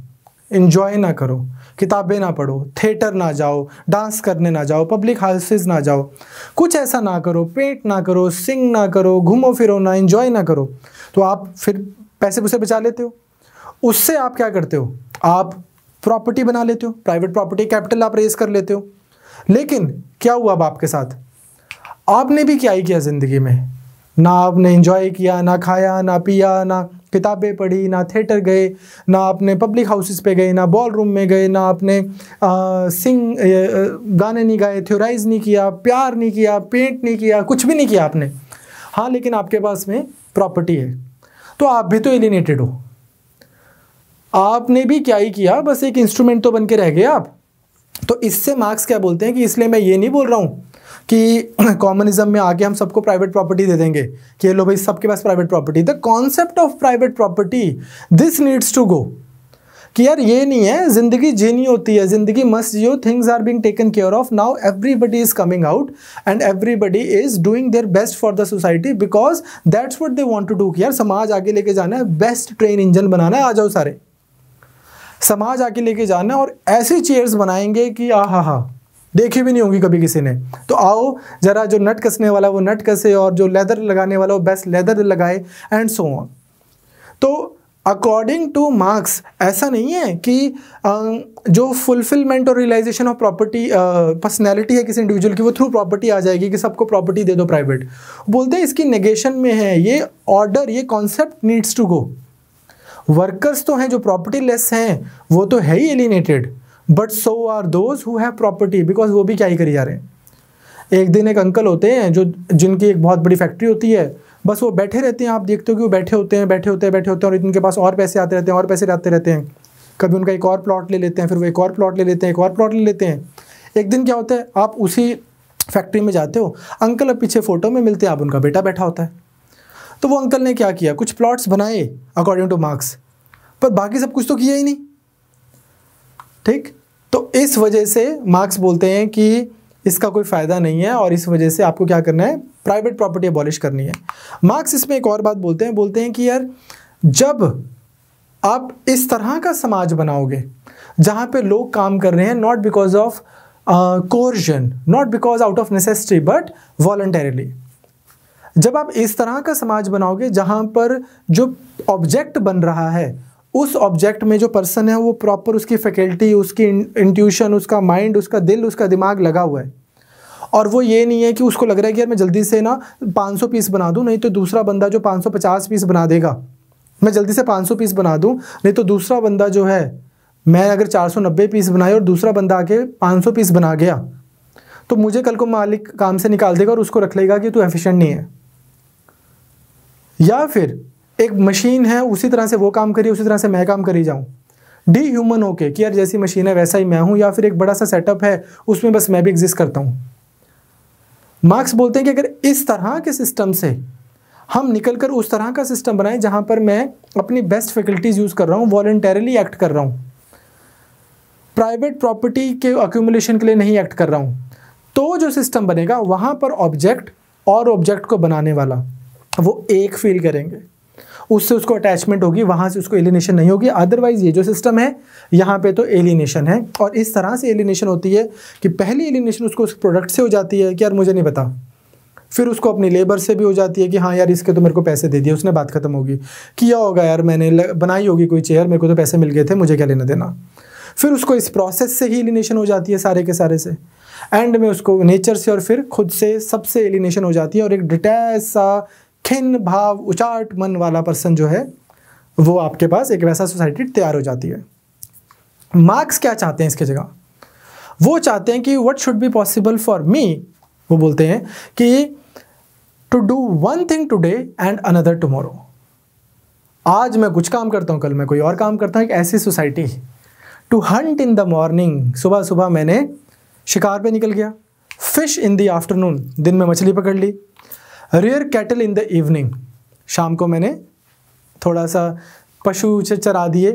इन्जॉय ना करो, किताबें ना पढ़ो, थिएटर ना जाओ, डांस करने ना जाओ, पब्लिक हाउसेस ना जाओ, कुछ ऐसा ना करो, पेंट ना करो, सिंग ना करो, घूमो फिरो ना, इन्जॉय ना करो, तो आप फिर पैसे पूसे बचा लेते हो, उससे आप क्या करते हो, आप प्रॉपर्टी बना लेते हो, प्राइवेट प्रॉपर्टी कैपिटल आप रेज कर लेते हो। लेकिन क्या हुआ अब आपके साथ, आपने भी क्या ही किया ज़िंदगी में, ना आपने एंजॉय किया, ना खाया, ना पिया, ना किताबें पढ़ी, ना थिएटर गए, ना आपने पब्लिक हाउसेस पे गए, ना बॉल रूम में गए, ना आपने गाने नहीं गाए, थ्योराइज नहीं किया, प्यार नहीं किया, पेंट नहीं किया, कुछ भी नहीं किया आपने। हाँ, लेकिन आपके पास में प्रॉपर्टी है, तो आप भी तो एलिनेटेड हो। आपने भी क्या ही किया, बस एक इंस्ट्रूमेंट तो बन के रह गए आप। तो इससे मार्क्स क्या बोलते हैं कि इसलिए मैं ये नहीं बोल रहा हूँ कि कॉम्युनिज्म में आके हम सबको प्राइवेट प्रॉपर्टी दे देंगे कि लो भाई सबके पास private property. The concept of private property this needs to go, कि यार ये नहीं है, जिंदगी जीनी होती है, जिंदगी मस्त जियो, things are being taken care of. Now everybody is coming out and everybody is doing their best for the society because that's what they want to do. कि यार समाज आगे लेके जाना है, बेस्ट ट्रेन इंजन बनाना है, आ जाओ सारे समाज आके लेके जाना है। और ऐसी चेयर्स बनाएंगे कि हा देखी भी नहीं होंगी कभी किसी ने। तो आओ जरा, जो नट कसने वाला वो नट कसे, और जो लेदर लगाने वाला वो बेस्ट लेदर लगाए, एंड सो ऑन। तो अकॉर्डिंग टू मार्क्स ऐसा नहीं है कि जो फुलफिलमेंट और रियलाइजेशन ऑफ प्रॉपर्टी पर्सनैलिटी है किसी इंडिविजुअल की, वो थ्रू प्रॉपर्टी आ जाएगी कि सबको प्रॉपर्टी दे दो प्राइवेट। बोलते हैं इसकी नेगेशन में है ये ऑर्डर, ये concept needs to go. Workers तो हैं जो प्रॉपर्टी लेस हैं, वो तो है ही alienated, but so are those who have property, because वो भी क्या ही करी जा रहे हैं। एक दिन एक अंकल होते हैं जो जिनकी एक बहुत बड़ी फैक्ट्री होती है, बस वो बैठे रहते हैं, आप देखते हो कि वो बैठे होते हैं और इनके पास और पैसे आते रहते हैं और पैसे आते रहते हैं। कभी उनका एक और प्लॉट ले लेते हैं, फिर वो एक और प्लॉट ले लेते हैं, एक और प्लॉट ले लेते हैं। एक दिन क्या होता है, आप उसी फैक्ट्री में जाते हो, अंकल अब पीछे फोटो में मिलते हैं, आप उनका बेटा बैठा होता है। तो वो अंकल ने क्या किया, कुछ प्लॉट्स बनाए अकॉर्डिंग टू मार्क्स, पर बाकी सब कुछ तो किया ही नहीं। ठीक, तो इस वजह से मार्क्स बोलते हैं कि इसका कोई फ़ायदा नहीं है और इस वजह से आपको क्या करना है, प्राइवेट प्रॉपर्टी अबॉलिश करनी है। मार्क्स इसमें एक और बात बोलते हैं कि यार जब आप इस तरह का समाज बनाओगे जहाँ पे लोग काम कर रहे हैं not because of coercion, not because out of necessity but voluntarily, जब आप इस तरह का समाज बनाओगे जहाँ पर जो ऑब्जेक्ट बन रहा है उस ऑब्जेक्ट में जो पर्सन है वो प्रॉपर उसकी फैकल्टी, उसकी इंट्यूशन, उसका माइंड, उसका दिल, उसका दिमाग लगा हुआ है, और वो ये नहीं है कि उसको लग रहा है कि यार मैं जल्दी से ना 500 पीस बना दूं, नहीं तो दूसरा बंदा जो 550 पीस बना देगा, मैं जल्दी से 500 पीस बना दूं, नहीं तो दूसरा बंदा जो है, मैं अगर 490 पीस बनाए और दूसरा बंदा आके 500 पीस बना गया तो मुझे कल को मालिक काम से निकाल देगा और उसको रख लेगा कि तू एफिशिएंट नहीं है। या फिर एक मशीन है, उसी तरह से वो काम करी, उसी तरह से मैं काम करी जाऊं, डी ह्यूमन होके कि यार जैसी मशीन है वैसा ही मैं हूं, या फिर एक बड़ा सा सेटअप है उसमें बस मैं भी एग्जिस्ट करता हूं। मार्क्स बोलते हैं कि अगर इस तरह के सिस्टम से हम निकलकर उस तरह का सिस्टम बनाएं जहां पर मैं अपनी बेस्ट फैकल्टीज यूज कर रहा हूं, वॉलंटरीली एक्ट कर रहा हूं, प्राइवेट प्रॉपर्टी के अक्यूमुलेशन के लिए नहीं एक्ट कर रहा हूं, तो जो सिस्टम बनेगा वहां पर ऑब्जेक्ट और ऑब्जेक्ट को बनाने वाला वो एक फील करेंगे, उससे उसको अटैचमेंट होगी, वहाँ से उसको एलिनेशन नहीं होगी। अदरवाइज ये जो सिस्टम है यहाँ पे तो एलिनेशन है, और इस तरह से एलिनेशन होती है कि पहली एलिनेशन उसको उस प्रोडक्ट से हो जाती है कि यार मुझे नहीं पता, फिर उसको अपनी लेबर से भी हो जाती है कि हाँ यार इसके तो मेरे को पैसे दे दिए उसने, बात खत्म होगी, किया होगा यार मैंने, बनाई होगी कोई चेयर, मेरे को तो पैसे मिल गए थे, मुझे क्या लेना देना। फिर उसको इस प्रोसेस से ही एलिनेशन हो जाती है सारे के सारे से, एंड में उसको नेचर से और फिर खुद से सबसे एलिनेशन हो जाती है, और एक डिटैच सा खिन्न भाव उचाट मन वाला पर्सन जो है वो आपके पास एक वैसा सोसाइटी तैयार हो जाती है। मार्क्स क्या चाहते हैं इसके जगह, वो चाहते हैं कि what should be possible for me, वो बोलते हैं कि to do one thing today and another tomorrow, आज मैं कुछ काम करता हूँ कल मैं कोई और काम करता हूँ, एक ऐसी society. To hunt in the morning, सुबह सुबह मैंने शिकार पे निकल गया, फिश इन द आफ्टरनून, दिन में मछली पकड़ ली, rear cattle in the evening, शाम को मैंने थोड़ा सा पशु चरा दिए,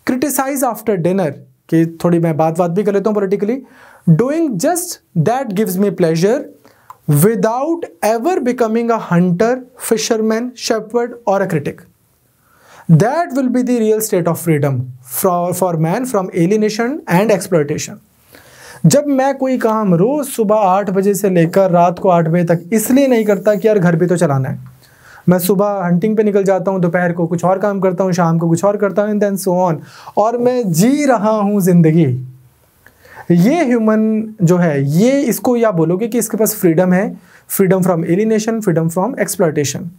क्रिटिसाइज आफ्टर डिनर, कि थोड़ी मैं बात भी कर लेता हूँ politically, doing just that gives me pleasure without ever becoming a hunter, fisherman, shepherd और a critic. That will be the real state of freedom for man from alienation and exploitation. जब मैं कोई काम रोज सुबह 8 बजे से लेकर रात को 8 बजे तक इसलिए नहीं करता कि यार घर भी तो चलाना है, मैं सुबह हंटिंग पे निकल जाता हूँ, दोपहर को कुछ और काम करता हूँ, शाम को कुछ और करता हूँ, एंड देन सो ऑन, और मैं जी रहा हूँ ज़िंदगी। ये ह्यूमन जो है, ये इसको या बोलोगे कि इसके पास फ्रीडम है, freedom from alienation, freedom from exploitation.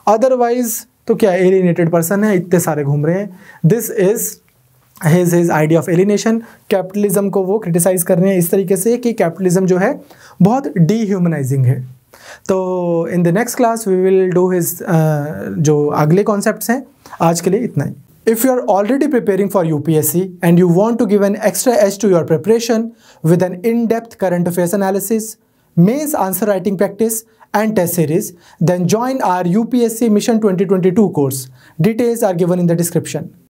Otherwise तो क्या एलिनेटेड पर्सन है, इतने सारे घूम रहे हैं। This is his idea of alienation. Capitalism को वो क्रिटिसाइज कर रहे हैं इस तरीके से कि कैपिटलिज्म जो है बहुत डीह्यूमनाइजिंग है। तो in the next class we will do his जो अगले कॉन्सेप्ट्स हैं। आज के लिए इतना ही। If you are already preparing for UPSC and you want to give an extra edge to your preparation with an in-depth current affairs analysis, mains answer writing practice and test series, then join our UPSC Mission 2022 course. Details are given in the description.